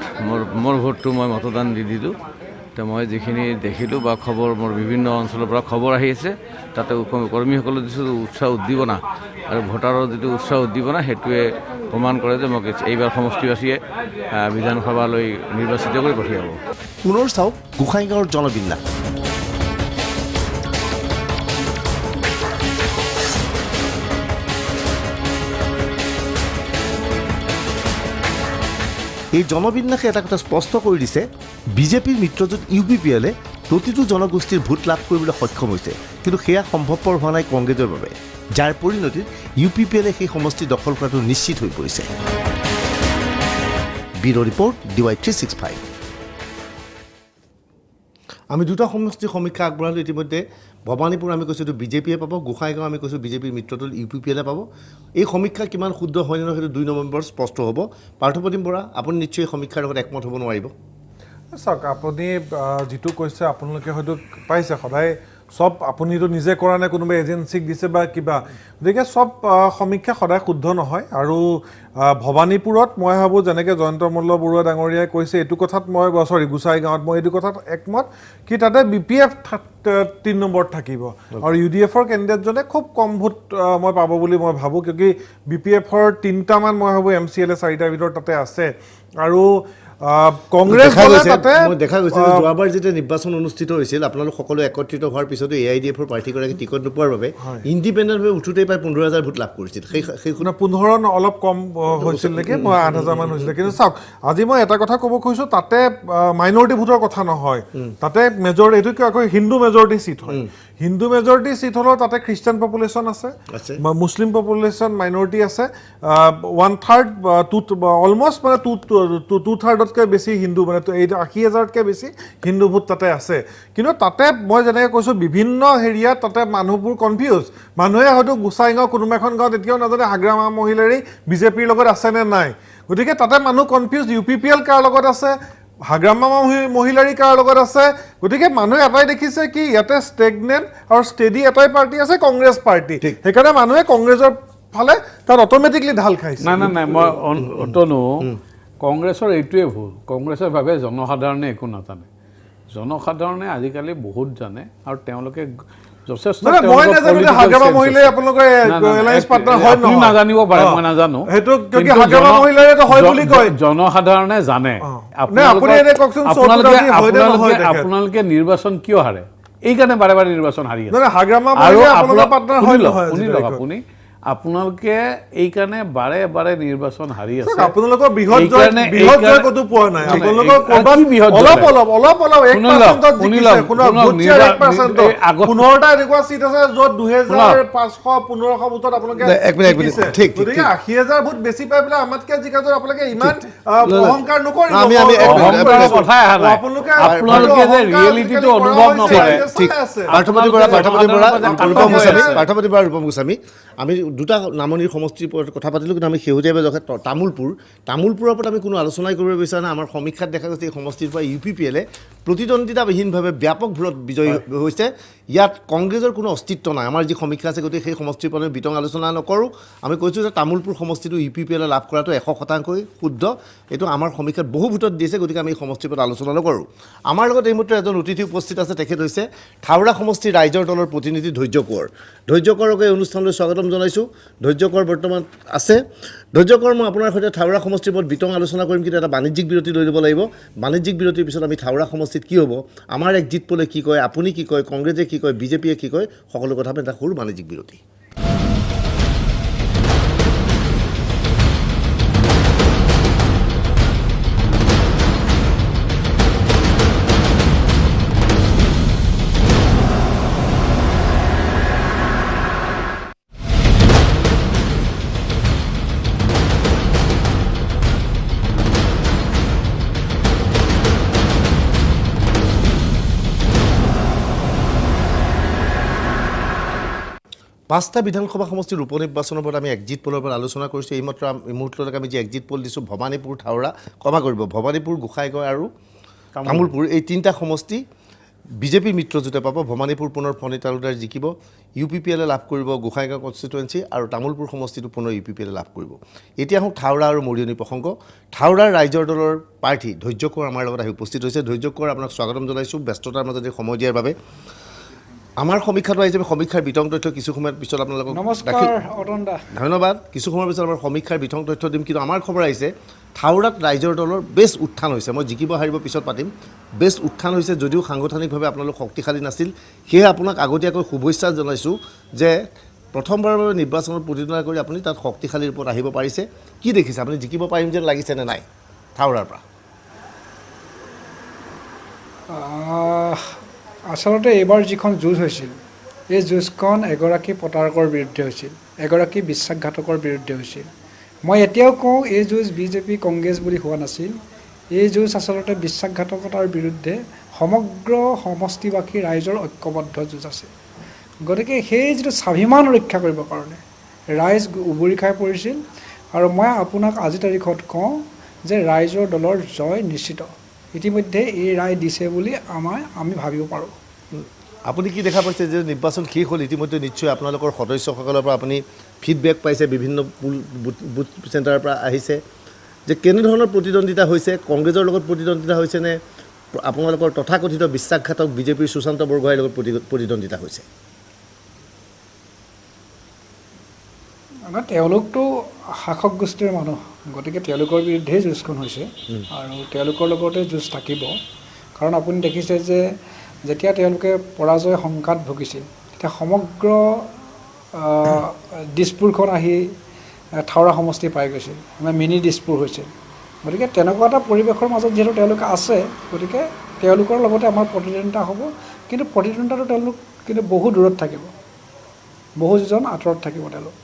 মোৰ ভোটটো মই মতদান দি দিলোঁ তো মই যিখিনি দেখিলোঁ বা খবৰ মোৰ বিভিন্ন অঞ্চলৰ পৰা খবৰ আহি আছে তাতে কৰ্মীসকলৰ যিটো উৎসাহ উদ্দীপনা আৰু ভোটাৰৰ যিটো উৎসাহ উদ্দীপনা সেইটোৱে প্ৰমাণ কৰে যে মোক এইবাৰ সমষ্টিবাসীয়ে বিধানসভালৈ নিৰ্বাচিত কৰি পঠিয়াব। পুনৰ চাওক গোসাইগাঁৱৰ জনবিন্যাস। এই জনবিন্যাসে এটা কথা স্পষ্ট কৰি দিছে, বিজেপিৰ মিত্ৰজোঁট UPPLে প্ৰতিটো জনগোষ্ঠীৰ ভোট লাভ কৰিবলৈ সক্ষম হৈছে, কিন্তু সেয়া সম্ভৱপৰ হোৱা নাই কংগ্ৰেছৰ বাবে, যাৰ পৰিণতিত UPPLে সেই সমষ্টি দখল কৰাটো নিশ্চিত হৈ পৰিছে। Bureau report DY365। আমি দুটা সমষ্টিৰ সমীক্ষা আগবঢ়ালোঁ ইতিমধ্যে। ভৱানীপুৰ আমি কৈছোঁ এইটো বিজেপিয়ে পাব, গোসাইগাঁও আমি কৈছোঁ বিজেপিৰ মিত্ৰদল UPPLে পাব। এই সমীক্ষা কিমান শুদ্ধ হয় নে নহয় সেইটো 2 নৱেম্বৰত স্পষ্ট হ'ব। পাৰ্থপ্ৰতিম বৰা, আপুনি নিশ্চয় এই সমীক্ষাৰ লগত একমত হ'ব নোৱাৰিব। চাওক, আপুনি যিটো কৈছে আপোনালোকে হয়তো পাইছে, সদায় চব আপুনিতো নিজে কৰা নাই, কোনোবা এজেঞ্চিক দিছে বা কিবা, গতিকে চব সমীক্ষা সদায় শুদ্ধ নহয়। আৰু ভৱানীপুৰত মই ভাবোঁ যেনেকৈ জয়ন্ত মল্ল বৰুৱা ডাঙৰীয়াই কৈছে এইটো কথাত মই গোসাইগাঁৱত মই এইটো কথাত একমত কি তাতে BPF 3 নম্বৰত থাকিব আৰু UDFৰ কেণ্ডিডেটজনে খুব কম ভোট মই পাব বুলি মই ভাবোঁ, কিয় BPFৰ 3টামান মই ভাবোঁ MCLA 4টাৰ ভিতৰত তাতে আছে। আৰু কংগ্ৰেছ দেখা গৈছে যে যোৱাবাৰ যেতিয়া নিৰ্বাচন অনুষ্ঠিত হৈছিল আপোনালোক সকলো একত্ৰিত হোৱাৰ পিছতো AIDFৰ প্ৰাৰ্থীগৰাকী টিকট নোপোৱাৰ বাবে ইণ্ডিপেণ্ডেণ্টভাৱে উঠোঁতেই প্ৰায় 15,000 ভোট লাভ কৰিছিল। সেই 15 অলপ কম হৈছিল নেকি, মই 8,000 মান হৈছিলে। কিন্তু চাওক, আজি মই এটা কথা ক'ব খুজিছোঁ, তাতে মাইনৰিটি ভোটৰ কথা নহয়, তাতে মেজৰিটি, এইটো আকৌ হিন্দু মেজৰিটি চিট হয়। হিন্দু মেজৰিটি চিট হ'লেও তাতে খ্ৰীষ্টান পপুলেশ্যন আছে, মুছলিম পপুলেশ্যন মাইনৰিটি আছে, 1/3 অলমষ্ট মানে 2/3তকৈ বেছি হিন্দু, মানে 80,000তকৈ বেছি হিন্দু ভোট তাতে আছে। কিন্তু তাতে মই যেনেকৈ কৈছোঁ বিভিন্ন হেৰিয়াত তাতে মানুহবোৰ কনফিউজ। মানুহে হয়তো গোসাইগাঁও কোনোবা এখন গাঁৱত এতিয়াও নাজানে হাগ্ৰামা মহিলাৰী বিজেপিৰ লগত আছে নে নাই, গতিকে তাতে মানুহ কনফিউজ UPPL কাৰ লগত আছে, হাগ্ৰামা মহিলাৰী কাৰ লগত আছে। গতিকে মানুহে এটাই দেখিছে কি ইয়াতে ষ্টেগনেণ্ট আৰু ষ্টেডি এটাই পাৰ্টি আছে, কংগ্ৰেছ পাৰ্টি, সেইকাৰণে মানুহে কংগ্ৰেছৰ ফালে তাত অট'মেটিকলি ঢাল খাইছে। নাই মই অতনো কংগ্ৰেছৰ এইটোৱে ভুল। কংগ্ৰেছে ভাবে জনসাধাৰণে একো নাজানে। জনসাধাৰণে আজিকালি বহুত জানে আৰু তেওঁলোকে যথেষ্ট জনসাধাৰণে জানে আপোনালোকে নিৰ্বাচন কিয় হাৰে, এই কাৰণে বাৰে বাৰে নিৰ্বাচন হাৰি আছে। আপুনি আপোনালোকে এই কাৰণে বাৰে বাৰে নিৰ্বাচন হাৰি আছে। আপোনালোকৰ বৃহৎ জয় ক'তো পোৱা নাই, আপোনালোকৰ অলপ 15টা এনেকুৱা চিট আছে য'ত 2,500-1,500 ভোটত আপোনালোকে 80,000 ভোট বেছি পাই পেলাই আমাতকৈ জিকা য'ত আপোনালোকে ইমান অহংকাৰ নকৰিব। আপোনালোকে যে ৰিয়েলিটিটো অনুভৱ নকৰে। পাৰ্থপ্ৰতিম বৰা, ৰূপম গোস্বামী, আমি দুটা নামনিৰ সমষ্টিৰ ওপৰত কথা পাতিলোঁ, কিন্তু আমি শেহতীয়াভাৱে তামোলপুৰৰ ওপৰত আমি কোনো আলোচনাই কৰিব বিচৰা নাই। আমাৰ সমীক্ষাত দেখা গৈছে এই সমষ্টিৰ পৰা UPPLে প্ৰতিদ্বন্দ্বিতাবিহীনভাৱে ব্যাপক ভোটত বিজয়ী হৈছে। ইয়াত কংগ্ৰেছৰ কোনো অস্তিত্ব নাই। আমাৰ যি সমীক্ষা আছে গতিকে সেই সমষ্টিৰ পৰা আমি বিতং আলোচনা নকৰোঁ। আমি কৈছোঁ যে তামোলপুৰ সমষ্টিটো UPPLে লাভ কৰাটো 100% শুদ্ধ। এইটো আমাৰ সমীক্ষাত বহু ভোটত দিছে, গতিকে আমি এই সমষ্টিৰ ওপৰত আলোচনা নকৰোঁ। আমাৰ লগত এইমাত্ৰ এজন অতিথি উপস্থিত আছে, তেখেত হৈছে থাওৰা সমষ্টিৰ ৰাইজৰ দলৰ প্ৰতিনিধি ধৈৰ্য কোঁৱৰ। ধৈৰ্য কোঁৱৰক এই অনুষ্ঠানলৈ স্বাগতম জনাইছোঁ। ধৈৰ্য কোঁৱৰ বৰ্তমান আছে। ধৈৰ্য কোঁৱৰ, মই আপোনাৰ সৈতে থাওৰা সমষ্টিৰ ওপৰত বিতং আলোচনা কৰিম, কিন্তু এটা বাণিজ্যিক বিৰতি লৈ ল'ব লাগিব। বাণিজ্যিক বিৰতিৰ পিছত আমি থাওৰা সমষ্টিত কি হ'ব, আমাৰ এক্সিট পোলে কি কয়, আপুনি কি কয়, কংগ্ৰেছে কি কয়, বিজেপিয়ে কি কয়, সকলো কথা এটা সৰু বাণিজ্যিক বিৰতি। পাঁচটা বিধানসভা সমষ্টিৰ উপ নিৰ্বাচনৰ ওপৰত আমি এক্সিট পোলৰ ওপৰত আলোচনা কৰিছোঁ। এইমাত্ৰ এই মুহূৰ্তলৈকে আমি যি এক্সিট পোল দিছোঁ, ভৱানীপুৰ, থাওৰা, ভৱানীপুৰ, গোসাইগাঁও আৰু তামোলপুৰ, এই তিনিটা সমষ্টি বিজেপিৰ মিত্ৰজোঁটে পাব। ভৱানীপুৰ পুনৰ ফণী তালুকদাৰ জিকিব, UPPLে লাভ কৰিব গোসাইগাঁও কনষ্টিটুৱেঞ্চি, আৰু তামোলপুৰ সমষ্টিটো পুনৰ UPPLে লাভ কৰিব। এতিয়া আহোঁ থাওৰা আৰু মৰিয়নি প্ৰসংগ। থাওৰাৰ ৰাইজৰ দলৰ প্ৰাৰ্থী ধৈৰ্য কোঁৱৰ আমাৰ লগত আহি উপস্থিত হৈছে। ধৈৰ্য কোঁৱৰ, আপোনাক স্বাগতম জনাইছোঁ বাস্তৱতাৰ মাজতে সময় দিয়াৰ বাবে। আমাৰ সমীক্ষাটো আহিছে, সমীক্ষাৰ বিতং তথ্য কিছু সময়ৰ পিছত আপোনালোকক ধন্যবাদ। কিছু সময়ৰ পিছত আমাৰ সমীক্ষাৰ বিতং তথ্য দিম, কিন্তু আমাৰ খবৰ আহিছে থাওৰাত ৰাইজৰ দলৰ বেছ উত্থান হৈছে। মই জিকিব হাৰিব পিছত পাতিম। বেছ উত্থান হৈছে, যদিও সাংগঠনিকভাৱে আপোনালোক শক্তিশালী নাছিল। সেয়ে আপোনাক আগতীয়াকৈ শুভেচ্ছা জনাইছোঁ যে প্ৰথমবাৰৰ বাবে নিৰ্বাচনত প্ৰতিদ্বন্দ্বিতা কৰি আপুনি তাত শক্তিশালী ৰূপত আহিব পাৰিছে। কি দেখিছে আপুনি, জিকিব পাৰিম যেন লাগিছে নে নাই থাওৰাৰ পৰা? আচলতে এইবাৰ যিখন যুঁজ হৈছিল, এই যুঁজখন এগৰাকী প্ৰতাৰকৰ বিৰুদ্ধে হৈছিল, এগৰাকী বিশ্বাসঘাতকৰ বিৰুদ্ধে হৈছিল। মই এতিয়াও কওঁ, এই যুঁজ বিজেপি কংগ্ৰেছ বুলি হোৱা নাছিল। এই যুঁজ আচলতে বিশ্বাসঘাতকতাৰ বিৰুদ্ধে সমগ্ৰ সমষ্টিবাসী ৰাইজৰ ঐক্যবদ্ধ যুঁজ আছে। গতিকে সেই যিটো স্বাভিমান ৰক্ষা কৰিবৰ কাৰণে ৰাইজ উবৰি খাই পৰিছিল, আৰু মই আপোনাক আজি তাৰিখত কওঁ যে ৰাইজৰ দলৰ জয় নিশ্চিত। ইতিমধ্যে এই ৰায় দিছে বুলি আমি ভাবিব পাৰোঁ। আপুনি কি দেখা পাইছে যে নিৰ্বাচন শেষ হ'ল, ইতিমধ্যে নিশ্চয় আপোনালোকৰ সদস্যসকলৰ পৰা আপুনি ফিডবেক পাইছে, বিভিন্ন বুথ চেণ্টাৰৰ পৰা আহিছে, যে কেনেধৰণৰ প্ৰতিদ্বন্দ্বিতা হৈছে, কংগ্ৰেছৰ লগত প্ৰতিদ্বন্দ্বিতা হৈছে নে আপোনালোকৰ তথাকথিত বিশ্বাসঘাতক বিজেপিৰ সুশান্ত বৰগোহাঁইৰ লগত প্ৰতিদ্বন্দ্বিতা হৈছে? তেওঁলোকতো শাসক গোষ্ঠীৰ মানুহ, গতিকে তেওঁলোকৰ বিৰুদ্ধেই যুঁজখন হৈছে, আৰু তেওঁলোকৰ লগতে যুঁজ থাকিব। কাৰণ আপুনি দেখিছে যে যেতিয়া তেওঁলোকে পৰাজয় শংকাত ভুগিছিল, তেতিয়া সমগ্ৰ দিছপুৰখন আহি থাওৰা সমষ্টি পাই গৈছিল, মানে মিনি দিছপুৰ হৈছিল। গতিকে তেনেকুৱা এটা পৰিৱেশৰ মাজত যিহেতু তেওঁলোকে আছে, গতিকে তেওঁলোকৰ লগতে আমাৰ প্ৰতিদ্বন্দ্বিতা হ'ব। কিন্তু প্ৰতিদ্বন্দ্বিতাটো তেওঁলোক কিন্তু বহু দূৰত থাকিব, বহুজন আঁতৰত থাকিব তেওঁলোক।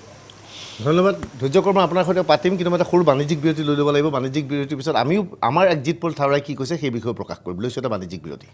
ধন্যবাদ ধৈৰ্য কোঁৱৰ, মই আপোনাৰ সৈতে পাতিম, কিন্তু মই এটা সৰু বাণিজ্যিক বিৰতি লৈ ল'ব লাগিব। বাণিজ্যিক বিৰতিৰ পিছত আমিও আমাৰ এক্সিট পল থাওৰাই কি কৈছে সেই বিষয়ে প্ৰকাশ কৰিম। লৈছোঁ এটা বাণিজ্যিক বিৰতি।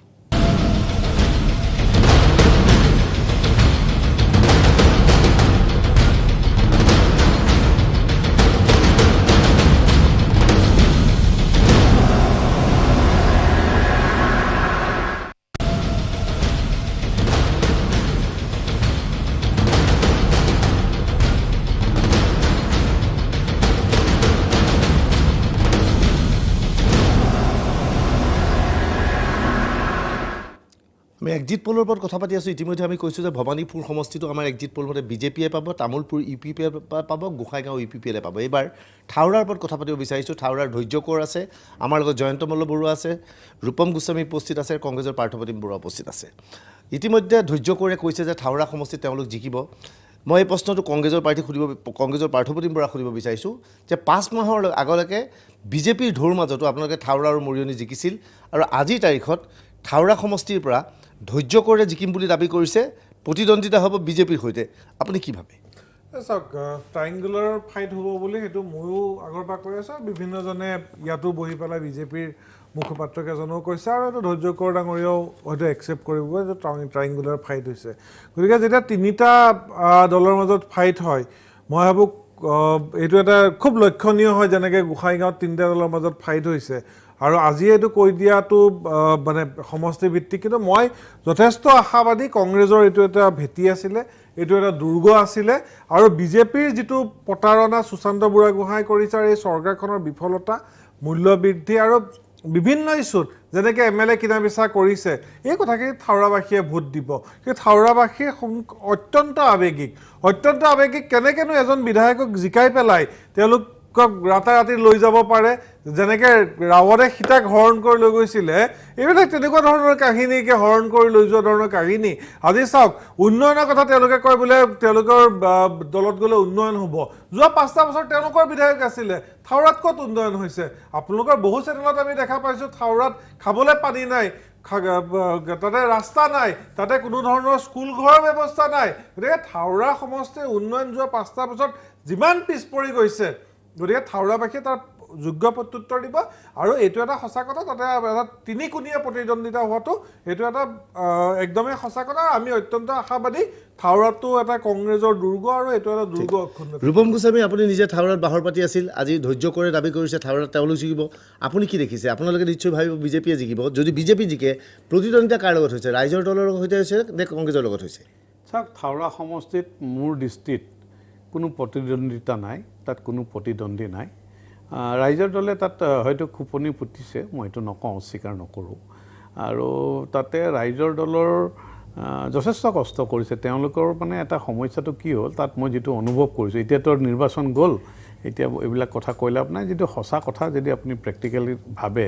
আমি এক্সিট পলৰ ওপৰত কথা পাতি আছোঁ। ইতিমধ্যে আমি কৈছোঁ যে ভৱানীপুৰ সমষ্টিটো আমাৰ এক্সিট পল মতে বিজেপিয়ে পাব, তামোলপুৰ UPPL পাব, গোসাইগাঁও UPPLে পাব। এইবাৰ থাওৰাৰ ওপৰত কথা পাতিব বিচাৰিছোঁ। থাওৰাৰ ধৈৰ্য কোঁৱৰ আছে, আমাৰ লগত জয়ন্ত মল্ল বৰুৱা আছে, ৰূপম গোস্বামী উপস্থিত আছে, কংগ্ৰেছৰ পাৰ্থপ্ৰতিম বৰুৱা উপস্থিত আছে। ইতিমধ্যে ধৈৰ্য কোঁৱৰে কৈছে যে থাওৰা সমষ্টিত তেওঁলোক জিকিব। মই এই প্ৰশ্নটো কংগ্ৰেছৰ পাৰ্থপ্ৰতিম বৰুৱাক সুধিব বিচাৰিছোঁ যে 5 মাহৰ আগলৈকে বিজেপিৰ ঢৌৰ মাজতো আপোনালোকে থাওৰা আৰু মৰিয়নি জিকিছিল, আৰু আজিৰ তাৰিখত থাওৰা সমষ্টিৰ পৰা ধৈৰ্য কোঁৱৰে জিকিম বুলি দাবী কৰিছে, প্ৰতিদ্বন্দ্বিতা হ'ব বিজেপিৰ সৈতে। আপুনি কি ভাবে? চাওক, ট্ৰাইংগুলাৰ ফাইট হ'ব বুলি সেইটো ময়ো আগৰ পৰা কৈ আছোঁ। বিভিন্নজনে ইয়াতো বহি পেলাই বিজেপিৰ মুখপাত্ৰকেইজনেও কৈছে, আৰু এইটো ধৈৰ্য কোঁৱৰ ডাঙৰীয়াও হয়তো একচেপ্ট কৰিব যে ট্ৰাইংগুলাৰ ফাইট হৈছে। গতিকে যেতিয়া তিনিটা দলৰ মাজত ফাইট হয়, মই ভাবোঁ এইটো এটা খুব লক্ষণীয় হয়, যেনেকৈ গোসাইগাঁৱত তিনিটা দলৰ মাজত ফাইট হৈছে। আৰু আজি এইটো কৈ দিয়াটো মানে সমষ্টি ভিত্তিক, কিন্তু মই যথেষ্ট আশাবাদী। কংগ্ৰেছৰ এইটো এটা ভেটি আছিলে, এইটো এটা দুৰ্গ আছিলে, আৰু বিজেপিৰ যিটো প্ৰতাৰণা সুশান্ত বৰগোহাঁই কৰিছে, আৰু এই চৰকাৰখনৰ বিফলতা, মূল্যবৃদ্ধি আৰু বিভিন্ন ইছ্যুত যেনেকৈ MLA কিনা বেচা কৰিছে, এই কথাখিনি থাওৰাবাসীয়ে ভোট দিব। কিন্তু থাওৰাবাসীৰ অত্যন্ত আৱেগিক কেনেকৈনো এজন বিধায়কক জিকাই পেলাই তেওঁলোকক ৰাতাৰাতি লৈ যাব পাৰে, যেনেকৈ ৰাৱণে সীতাক হৰণ কৰি লৈ গৈছিলে। এইবিলাক তেনেকুৱা ধৰণৰ কাহিনীকে হৰণ কৰি লৈ যোৱা ধৰণৰ কাহিনী। আজি চাওক, উন্নয়নৰ কথা তেওঁলোকে কয় বোলে তেওঁলোকৰ দলত গ'লে উন্নয়ন হ'ব। যোৱা 5টা বছৰ তেওঁলোকৰ বিধায়ক আছিলে, থাওৰাত ক'ত উন্নয়ন হৈছে? আপোনালোকৰ বহু চেনেলত আমি দেখা পাইছোঁ থাওৰাত খাবলৈ পানী নাই, তাতে ৰাস্তা নাই, তাতে কোনো ধৰণৰ স্কুল ঘৰৰ ব্যৱস্থা নাই। গতিকে থাওৰা সমষ্টিৰ উন্নয়ন যোৱা 5টা বছৰত যিমান পিছ পৰি গৈছে, গতিকে থাওৰাবাসীয়ে তাৰ যোগ্য প্ৰত্যুত্তৰ দিব আৰু এইটো এটা সঁচা কথা তাতে এটা তিনিকোণীয়া প্ৰতিদ্বন্দ্বিতা হোৱাটো এইটো এটা একদমেই সঁচা কথা আমি অত্যন্ত আশাবাদী থাউৰাটো এটা কংগ্ৰেছৰ দুৰ্গ আৰু এইটো এটা দুৰ্গ অক্ষুণ্ণ ৰূপম গোস্বামী আপুনি নিজে থাউৰাত বাহৰ পাতি আছিল আজি ধৈৰ্য কৰে দাবী কৰিছে থাউৰাত তেওঁলোক জিকিব আপুনি কি দেখিছে আপোনালোকে নিশ্চয় ভাবিব বিজেপিয়ে জিকিব যদি বিজেপি জিকে প্ৰতিদ্বন্দ্বিতা কাৰ লগত হৈছে ৰাইজৰ দলৰ সৈতে হৈছে নে কংগ্ৰেছৰ লগত হৈছে চাওক থাউৰা সমষ্টিত মোৰ দৃষ্টিত কোনো প্ৰতিদ্বন্দ্বিতা নাই তাত কোনো প্ৰতিদ্বন্দ্বী নাই ৰাইজৰ দলে তাত হয়তো খুপনি পুতিছে মই এইটো নকওঁ অস্বীকাৰ নকৰোঁ আৰু তাতে ৰাইজৰ দলৰ যথেষ্ট কষ্ট কৰিছে তেওঁলোকৰ মানে এটা সমস্যাটো কি হ'ল তাত মই যিটো অনুভৱ কৰিছোঁ এতিয়াতো নিৰ্বাচন গ'ল এতিয়া এইবিলাক কথা কৈ লাভ নাই যিটো সঁচা কথা যদি আপুনি প্ৰেক্টিকেলি ভাবে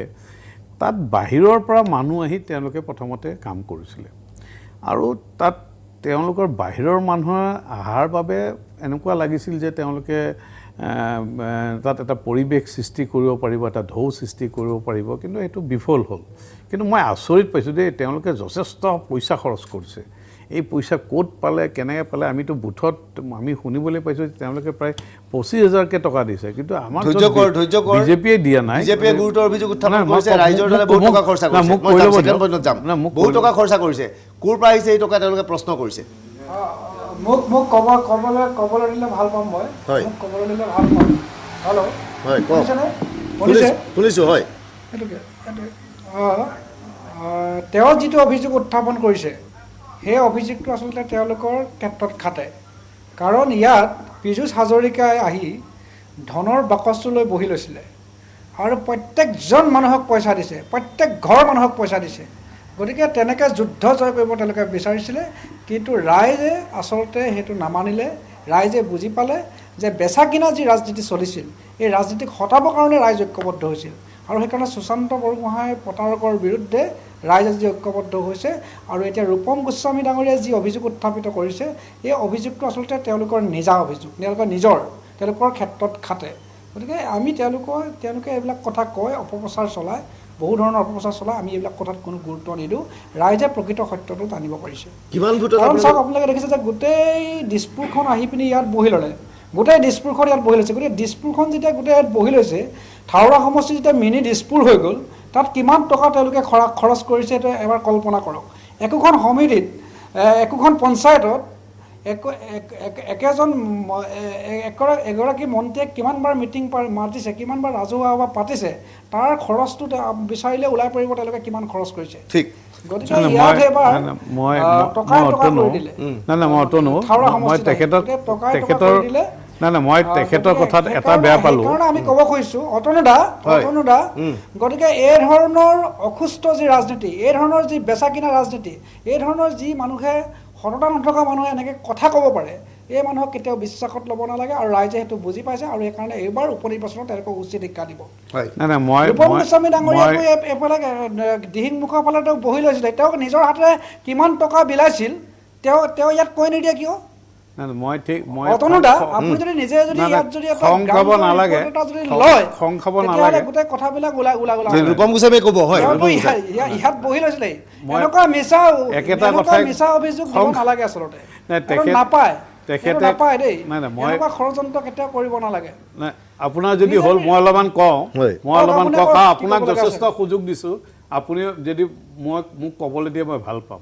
তাত বাহিৰৰ পৰা মানুহ আহি তেওঁলোকে প্ৰথমতে কাম কৰিছিলে আৰু তাত তেওঁলোকৰ বাহিৰৰ মানুহে অহাৰ বাবে এনেকুৱা লাগিছিল যে তেওঁলোকে তাত এটা পৰিৱেশ সৃষ্টি কৰিব পাৰিব এটা ঢৌ সৃষ্টি কৰিব পাৰিব কিন্তু এইটো বিফল হ'ল কিন্তু মই আচৰিত পাইছোঁ যে তেওঁলোকে যথেষ্ট পইচা খৰচ কৰিছে এই পইচা ক'ত পালে কেনেকৈ পালে আমিতো বুথত আমি শুনিবলৈ পাইছোঁ যে তেওঁলোকে প্ৰায় 25,000কে টকা দিছে কিন্তু আমাৰ বিজেপিয়ে দিয়া নাই বিজেপিয়ে গুৰুতৰ অভিযোগ উত্থাপন কৰিছে ৰাইজৰ দলে বহুত টকা খৰচা কৰিছে মই ছেকেণ্ড পইণ্টত যাম বহুত টকা খৰচা কৰিছে ক'ৰ পৰা আহিছে এই টকা তেওঁলোকে প্ৰশ্ন কৰিছে মোক ক'বলৈ দিলে ভাল পাম মই মোক ক'বলৈ দিলে ভাল পাম হেল্ল' হয় শুনিছে শুনিছোঁ হয় তেওঁ যিটো অভিযোগ উত্থাপন কৰিছে সেই অভিযোগটো আচলতে তেওঁলোকৰ ক্ষেত্ৰত খাটে কাৰণ ইয়াত পীযুষ হাজৰিকাই আহি ধনৰ বাকচটো লৈ বহি লৈছিলে আৰু প্ৰত্যেকজন মানুহক পইচা দিছে প্ৰত্যেক ঘৰ মানুহক পইচা দিছে গতিকে তেনেকৈ যুদ্ধ জয় কৰিব তেওঁলোকে বিচাৰিছিলে কিন্তু ৰাইজে আচলতে সেইটো নামানিলে ৰাইজে বুজি পালে যে বেচা কিনা যি ৰাজনীতি চলিছিল এই ৰাজনীতিক হটাবৰ কাৰণে ৰাইজ ঐক্যবদ্ধ হৈছিল আৰু সেইকাৰণে সুশান্ত বৰগোহাঁই প্ৰতাৰকৰ বিৰুদ্ধে ৰাইজ আজি ঐক্যবদ্ধ হৈছে আৰু এতিয়া ৰূপম গোস্বামী ডাঙৰীয়াই যি অভিযোগ উত্থাপিত কৰিছে এই অভিযোগটো আচলতে তেওঁলোকৰ নিজা অভিযোগ তেওঁলোকৰ ক্ষেত্ৰত খাটে গতিকে আমি তেওঁলোকে এইবিলাক কথা কয় অপপ্ৰচাৰ চলায় বহু ধৰণৰ অপপ্ৰচাৰ চলায় আমি এইবিলাক কথাত কোনো গুৰুত্ব নিদিওঁ ৰাইজে প্ৰকৃত সত্যটো জানিব পাৰিছে কিমান কাৰণ চাওক আপোনালোকে দেখিছে যে গোটেই দিছপুৰখন আহি পিনি ইয়াত বহি ল'লে গোটেই দিছপুৰখন ইয়াত বহি লৈছে গতিকে দিছপুৰখন যেতিয়া গোটেই ইয়াত বহি লৈছে থাউৰা সমষ্টি যেতিয়া মিনি দিছপুৰ হৈ গ'ল তাত কিমান টকা তেওঁলোকে খৰচ কৰিছে সেইটো এবাৰ কল্পনা কৰক একোখন সমিতিত একোখন পঞ্চায়তত এগৰাকী মন্ত্ৰীয়ে কিমানবাৰ মিটিং মাতিছে কিমানবাৰ ৰাজহুৱা সভা পাতিছে তাৰ খৰচটো বিচাৰিলে ওলাই পৰিব তেওঁলোকে কিমান খৰচ কৰিছে ঠিক গতিকে ইয়াত এবাৰ টকা কৰি দিলে মই তেখেতৰ কথাত এটা বেয়া পালোঁ সেইকাৰণে আমি ক'ব খুজিছোঁ অতনুদা গতিকে এই ধৰণৰ অসুস্থ যি ৰাজনীতি এই ধৰণৰ যি বেচা কিনা ৰাজনীতি এই ধৰণৰ যি মানুহে সততা নথকা মানুহে এনেকৈ কথা ক'ব পাৰে এই মানুহক কেতিয়াও বিশ্বাসত ল'ব নালাগে আৰু ৰাইজে সেইটো বুজি পাইছে আৰু সেইকাৰণে এইবাৰ উপ নিৰ্বাচনত তেওঁলোকক উচিত শিক্ষা দিব ৰূপম গোস্বামী ডাঙৰীয়াকৈ এইফালে দিহিংমুখৰ ফালে তেওঁ বহি লৈছিলে তেওঁ নিজৰ হাতেৰে কিমান টকা বিলাইছিল তেওঁ ইয়াত কৈ নিদিয়ে কিয় আপুনি যদি নিজে যদি ইয়াত যদি গোটেই কথাবিলাক ৰূপম গোস্বামীয়ে ক'ব হয় ইয়াত বহি লৈছিলে এনেকুৱা মিছা অভিযোগ দিব নালাগে আচলতে নাপায় দেই এনেকুৱা ষড়যন্ত্ৰ কেতিয়াও কৰিব নালাগে আপোনাৰ যদি হ'ল মই অলপমান কওঁ আপোনাক যথেষ্ট সুযোগ দিছোঁ আপুনি যদি মোক ক'বলৈ দিয়ে মই ভাল পাম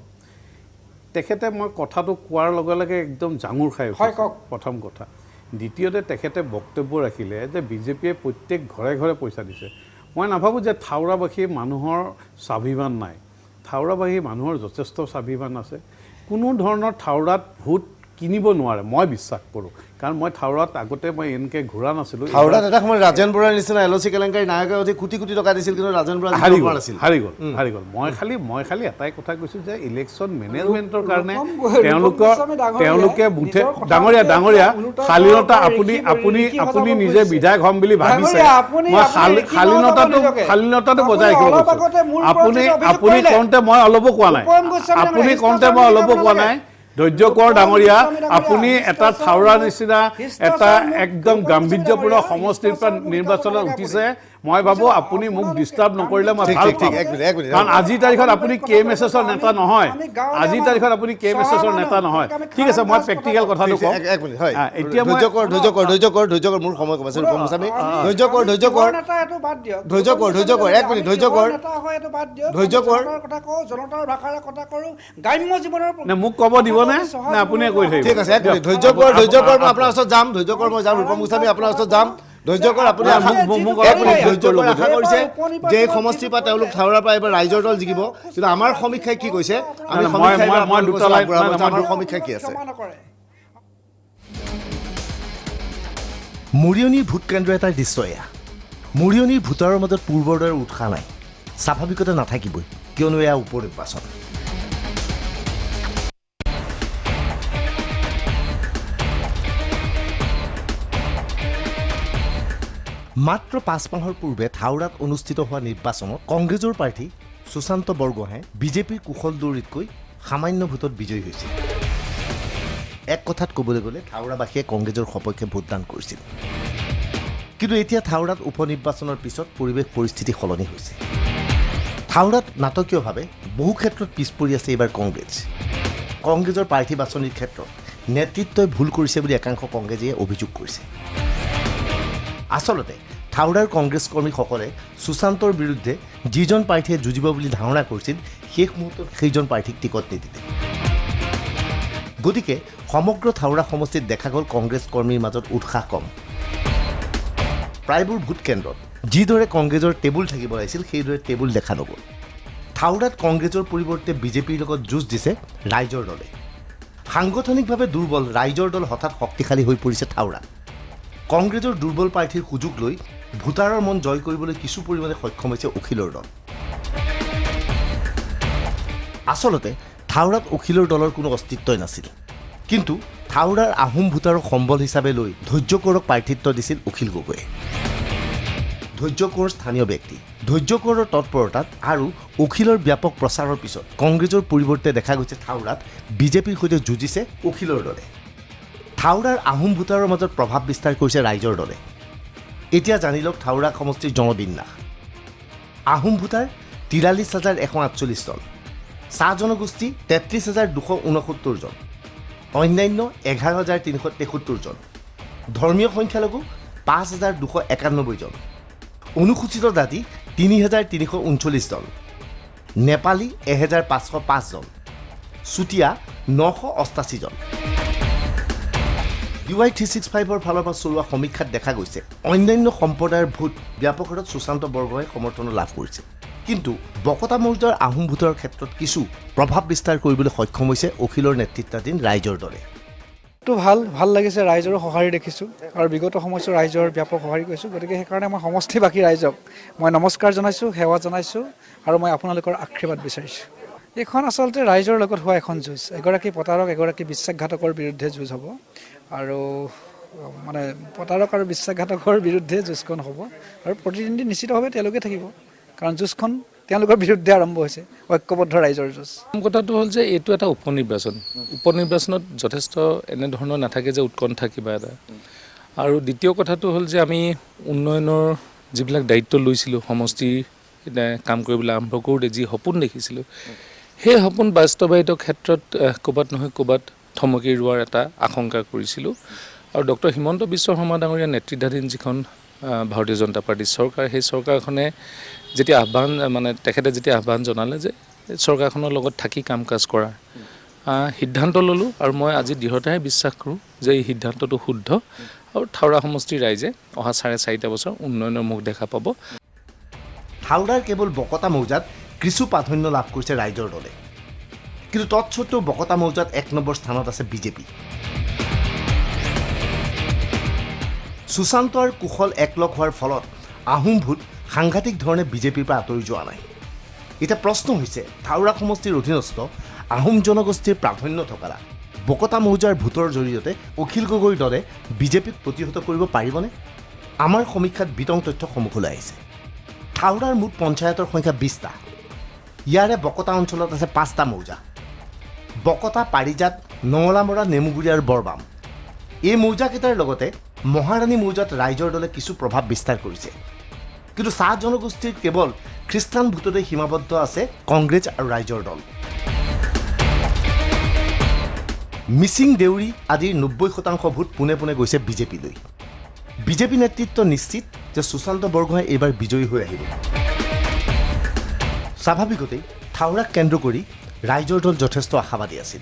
তেখেতে মই কথাটো কোৱাৰ লগে লগে একদম জাঙুৰ খাই প্ৰথম কথা দ্বিতীয়তে তেখেতে বক্তব্য ৰাখিলে যে বিজেপিয়ে প্ৰত্যেক ঘৰে ঘৰে পইচা দিছে মই নাভাবোঁ যে থাউৰাবাসী মানুহৰ স্বাভিমান নাই থাউৰাবাসী মানুহৰ যথেষ্ট স্বাভিমান আছে কোনো ধৰণৰ থাউৰাত ভোট কিনিব নোৱাৰে মই বিশ্বাস কৰোঁ কাৰণ মই থাউৰাত আগতে মই এনেকৈ ঘূৰা নাছিলোঁ থাউৰাত এটা সময়ত ৰাজেন বৰাৰ নিচিনা LOC কেলেংকাৰী নায়কে অধিক কোটি কোটি টকা দিছিল কিন্তু ৰাজেন বৰা হাৰি গ'ল মই খালি এটাই কথা কৈছোঁ যে ইলেকশ্যন মেনেজমেণ্টৰ কাৰণে তেওঁলোকে বুথে ডাঙৰীয়া শালীনতা আপুনি নিজে বিধায়ক হ'ম বুলি ভাবিছে মই শালীনতাটো বজাই ৰাখিব আপুনি কওঁতে মই অলপো কোৱা নাই ধৈৰ্য কৰ ডাঙৰীয়া আপুনি এটা থাউৰা নিচিনা এটা একদম গাম্ভীৰ্যপূৰ্ণ সমষ্টিৰ পৰা নিৰ্বাচনত উঠিছে মই ভাবোঁ আপুনি মোক ডিষ্টাৰ্ব নকৰিলে মই ভাল ঠিক, পাম এক মিনিট। কাৰণ আজিৰ তাৰিখত আপুনি KMSSৰ নেতা নহয় আজিৰ তাৰিখত আপুনি KMSSৰ নেতা নহয় ঠিক আছে মই প্ৰেক্টিকেল কথাটো কওঁ এক মিনিট হয় এতিয়া মই ধৈৰ্য কৰ মোৰ সময় কম আছে ৰূপম গোস্বামী ধৈৰ্য কৰ এক মিনিট ধৈৰ্য কৰ জনতাৰ ভাষাৰে কথা কৰো গ্ৰাম্য জীৱনৰ নে মোক ক'ব দিবনে নে আপুনিয়ে কৈ থাকিব ঠিক আছে এক মিনিট ধৈৰ্য কৰ মই আপোনাৰ ওচৰত যাম ধৈৰ্য কৰ মই যাম ৰূপম গোস্বামী আপোনাৰ ওচৰত যাম ধৈৰ্য কৰ আপুনি মোক এক মিনিট ধৈৰ্য কৰ আশা কৰিছে যে এই সমষ্টিৰ পৰা তেওঁলোক থাউৰাৰ পৰা এইবাৰ ৰাইজৰ দল জিকিব কিন্তু আমাৰ সমীক্ষাই কি কৈছে আমি মই দুটা লাইন আমাৰ সমীক্ষাই কি আছে মৰিয়নিৰ ভোট কেন্দ্ৰ এটাৰ দৃশ্য এয়া মৰিয়নিৰ ভোটাৰৰ মাজত পূৰ্বৰ দৰে উৎসাহ নাই স্বাভাৱিকতে নাথাকিবই কিয়নো এয়া উপ নিৰ্বাচন মাত্ৰ 5 মাহৰ পূৰ্বে থাউৰাত অনুষ্ঠিত হোৱা নিৰ্বাচনত কংগ্ৰেছৰ প্ৰাৰ্থী সুশান্ত বৰগোহাঁই বিজেপিৰ কুশল দৌৰীতকৈ সামান্য ভোটত বিজয়ী হৈছিল এক কথাত ক'বলৈ গ'লে থাউৰাবাসীয়ে কংগ্ৰেছৰ সপক্ষে ভোটদান কৰিছিল কিন্তু এতিয়া থাউৰাত উপ নিৰ্বাচনৰ পিছত পৰিৱেশ পৰিস্থিতি সলনি হৈছে থাউৰাত নাটকীয়ভাৱে বহু ক্ষেত্ৰত পিছ পৰি আছে এইবাৰ কংগ্ৰেছৰ প্ৰাৰ্থী বাছনিৰ ক্ষেত্ৰত নেতৃত্বই ভুল কৰিছে বুলি একাংশ কংগ্ৰেছীয়ে অভিযোগ কৰিছে আচলতে থাউৰাৰ কংগ্ৰেছ কৰ্মীসকলে সুশান্তৰ বিৰুদ্ধে যিজন প্ৰাৰ্থীয়ে যুঁজিব বুলি ধাৰণা কৰিছিল শেষ মুহূৰ্তত সেইজন প্ৰাৰ্থীক টিকট নিদিলে গতিকে সমগ্ৰ থাউৰা সমষ্টিত দেখা গ'ল কংগ্ৰেছ কৰ্মীৰ মাজত উৎসাহ কম প্ৰায়বোৰ ভোট কেন্দ্ৰত যিদৰে কংগ্ৰেছৰ টেবুল থাকিব লাগিছিল সেইদৰে টেবুল দেখা নগ'ল থাউৰাত কংগ্ৰেছৰ পৰিৱৰ্তে বিজেপিৰ লগত যুঁজ দিছে ৰাইজৰ দলে সাংগঠনিকভাৱে দুৰ্বল ৰাইজৰ দল হঠাৎ শক্তিশালী হৈ পৰিছে থাউৰাত কংগ্ৰেছৰ দুৰ্বল প্ৰাৰ্থীৰ সুযোগ লৈ ভোটাৰৰ মন জয় কৰিবলৈ কিছু পৰিমাণে সক্ষম হৈছে অখিলৰ দল আচলতে থাউৰাত অখিলৰ দলৰ কোনো অস্তিত্বই নাছিল কিন্তু থাউৰাৰ আহোম ভোটাৰক সম্বল হিচাপে লৈ ধৈৰ্য কৰক প্ৰাৰ্থিত্ব দিছিল অখিল গগৈয়ে ধৈৰ্য কোঁৱৰ স্থানীয় ব্যক্তি ধৈৰ্য কোঁৱৰৰ তৎপৰতাত আৰু অখিলৰ ব্যাপক প্ৰচাৰৰ পিছত কংগ্ৰেছৰ পৰিৱৰ্তে দেখা গৈছে থাউৰাত বিজেপিৰ সৈতে যুঁজিছে অখিলৰ দলে থাউৰাৰ আহোম ভোটাৰৰ মাজত প্ৰভাৱ বিস্তাৰ কৰিছে ৰাইজৰ দলে এতিয়া জানি লওক থাউৰা সমষ্টিৰ জনবিন্যাস আহোম ভোটাৰ ৪৩,১৪৮ জন চাহ জনগোষ্ঠী ৩৩,২৬৯ জন অন্যান্য ১১,৩৭৩ জন ধৰ্মীয় সংখ্যালঘু ৫,২৯১ জন অনুসূচিত জাতি ৩,৩39 জন নেপালী ১,৫০৫ জন চুতীয়া ৯৮৮ জন UI 365ৰ ফালৰ পৰা চলোৱা সমীক্ষাত দেখা গৈছে অন্যান্য সম্প্ৰদায়ৰ ভোট ব্যাপক হাৰত সুশান্ত বৰগোহাঁই সমৰ্থন লাভ কৰিছে কিন্তু বকতা মৌজাৰ আহোম ভোটৰ ক্ষেত্ৰত কিছু প্ৰভাৱ বিস্তাৰ কৰিবলৈ সক্ষম হৈছে অখিলৰ নেতৃত্বাধীন ৰাইজৰ দলে তো ভাল লাগিছে ৰাইজৰো সঁহাৰি দেখিছোঁ আৰু বিগত সময়ছোৱাত ৰাইজৰ ব্যাপক সঁহাৰি কৰিছোঁ গতিকে সেইকাৰণে মই সমষ্টিবাসী ৰাইজক মই নমস্কাৰ জনাইছোঁ সেৱা জনাইছোঁ আৰু মই আপোনালোকৰ আশীৰ্বাদ বিচাৰিছোঁ এইখন আচলতে ৰাইজৰ লগত হোৱা এখন যুঁজ এগৰাকী প্ৰতাৰক এগৰাকী বিশ্বাসঘাতকৰ বিৰুদ্ধে যুঁজ হ'ব আৰু মানে প্ৰতাৰক আৰু বিশ্বাসঘাতকৰ বিৰুদ্ধে যুঁজখন হ'ব আৰু প্ৰতিদ্বন্দ্বী নিশ্চিতভাৱে তেওঁলোকে থাকিব কাৰণ যুঁজখন তেওঁলোকৰ বিৰুদ্ধে আৰম্ভ হৈছে ঐক্যবদ্ধ ৰাইজৰ যুঁজ কথাটো হ'ল যে এইটো এটা উপ নিৰ্বাচনত যথেষ্ট এনেধৰণৰ নাথাকে যে উৎকণ্ঠা কিবা এটা আৰু দ্বিতীয় কথাটো হ'ল যে আমি উন্নয়নৰ যিবিলাক দায়িত্ব লৈছিলোঁ সমষ্টিৰ কাম কৰিবলৈ আৰম্ভ কৰোঁতে যি সপোন দেখিছিলোঁ সেই সপোন বাস্তৱায়িত ক্ষেত্ৰত ক'ৰবাত নহয় ক'ৰবাত থমকি ৰোৱাৰ এটা আশংকা কৰিছিলোঁ আৰু ডক্টৰ হিমন্ত বিশ্ব শৰ্মা ডাঙৰীয়া নেতৃত্বাধীন যিখন ভাৰতীয় জনতা পাৰ্টীৰ চৰকাৰ সেই চৰকাৰখনে যেতিয়া তেখেতে যেতিয়া আহ্বান জনালে যে চৰকাৰখনৰ লগত থাকি কাম কাজ কৰাৰ সিদ্ধান্ত ল'লোঁ আৰু মই আজি দৃঢ়তাৰে বিশ্বাস কৰোঁ যে এই সিদ্ধান্তটো শুদ্ধ আৰু থাউৰা সমষ্টিৰ ৰাইজে অহা ৪.৫ বছৰ উন্নয়নৰ মুখ দেখা পাব থাউৰাৰ কেৱল বকতা মৌজাত কিছু প্ৰাধান্য লাভ কৰিছে ৰাইজৰ দলে কিন্তু তৎসত্ত্বেও বকতা মৌজাত ১ নম্বৰ স্থানত আছে বিজেপি সুশান্ত আৰু কুশল একলগ হোৱাৰ ফলত আহোম ভোট সাংঘাতিক ধৰণে বিজেপিৰ পৰা আঁতৰি যোৱা নাই এতিয়া প্ৰশ্ন হৈছে থাউৰা সমষ্টিৰ অধীনস্থ আহোম জনগোষ্ঠীৰ প্ৰাধান্য থকা বকতা মৌজাৰ ভোটৰ জৰিয়তে অখিল গগৈৰ দলে বিজেপিক প্ৰতিহত কৰিব পাৰিবনে আমাৰ সমীক্ষাত বিতং তথ্য সন্মুখলৈ আহিছে থাউৰাৰ মুঠ পঞ্চায়তৰ সংখ্যা ২০টা ইয়াৰে বকতা অঞ্চলত আছে ৫টা মৌজা বকতা পাৰিজাত নঙলামৰা নেমুগুৰি আৰু বৰবাম এই মৌজাকেইটাৰ লগতে মহাৰাণী মৌজাত ৰাইজৰ দলে কিছু প্ৰভাৱ বিস্তাৰ কৰিছে কিন্তু চাহ জনগোষ্ঠীৰ কেৱল খ্ৰীষ্টান ভোটতে সীমাবদ্ধ আছে কংগ্ৰেছ আৰু ৰাইজৰ দল। মিচিং দেউৰী আদিৰ 90% ভোট পোনে পোনে গৈছে বিজেপিলৈ। বিজেপি নেতৃত্ব নিশ্চিত যে সুশান্ত বৰগোহাঁই এইবাৰ বিজয়ী হৈ আহিব। স্বাভাৱিকতেই থাওৰাক কেন্দ্ৰ কৰি ৰাইজৰ দল যথেষ্ট আশাবাদী আছিল।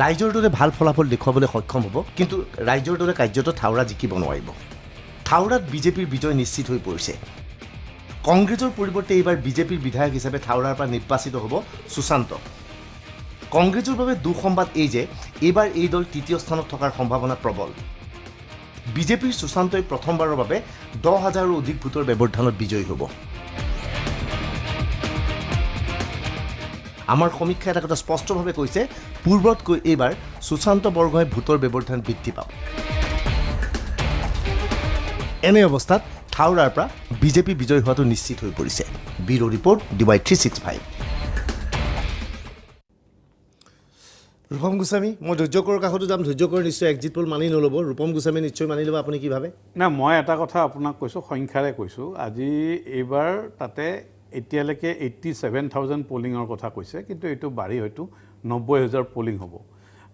ৰাইজৰ দলে ভাল ফলাফল দেখুৱাবলৈ সক্ষম হ'ব, কিন্তু ৰাইজৰ দলে কাৰ্যত থাওৰা জিকিব নোৱাৰিব। থাওৰাত বিজেপিৰ বিজয় নিশ্চিত হৈ পৰিছে। কংগ্ৰেছৰ পৰিৱৰ্তে এইবাৰ বিজেপিৰ বিধায়ক হিচাপে থাওৰাৰ পৰা নিৰ্বাচিত হ'ব সুশান্ত। কংগ্ৰেছৰ বাবে দুঃসংবাদ এই যে এইবাৰ এই দল তৃতীয় স্থানত থকাৰ সম্ভাৱনা প্ৰবল। বিজেপিৰ সুশান্তই প্ৰথমবাৰৰ বাবে 10,000ৰো অধিক ভোটৰ ব্যৱধানত বিজয়ী হ'ব। আমাৰ সমীক্ষাই এটা কথা স্পষ্টভাৱে কৈছে, পূৰ্বতকৈ এইবাৰ সুশান্ত বৰগোহাঁই ভোটৰ ব্যৱধান বৃদ্ধি পাব। এনে অৱস্থাত থাওৰাৰ পৰা বিজেপি বিজয়ী হোৱাটো নিশ্চিত হৈ পৰিছে। Bureau' report DY 365। Rupam Goswami, মই ধৈৰ্যকৰ কাষতো যাম। ধৈৰ্যকৰ নিশ্চয় এক্সিট পল মানি নল'ব, ৰূপম গোস্বামী নিশ্চয় মানি ল'ব। আপুনি কি ভাবে? না, মই এটা কথা আপোনাক কৈছোঁ, সংখ্যাৰে কৈছোঁ। আজি এইবাৰ তাতে এতিয়ালৈকে 87,000 পলিঙৰ কথা কৈছে, কিন্তু এইটো বাঢ়ি হয়তো 90,000 পলিং হ'ব।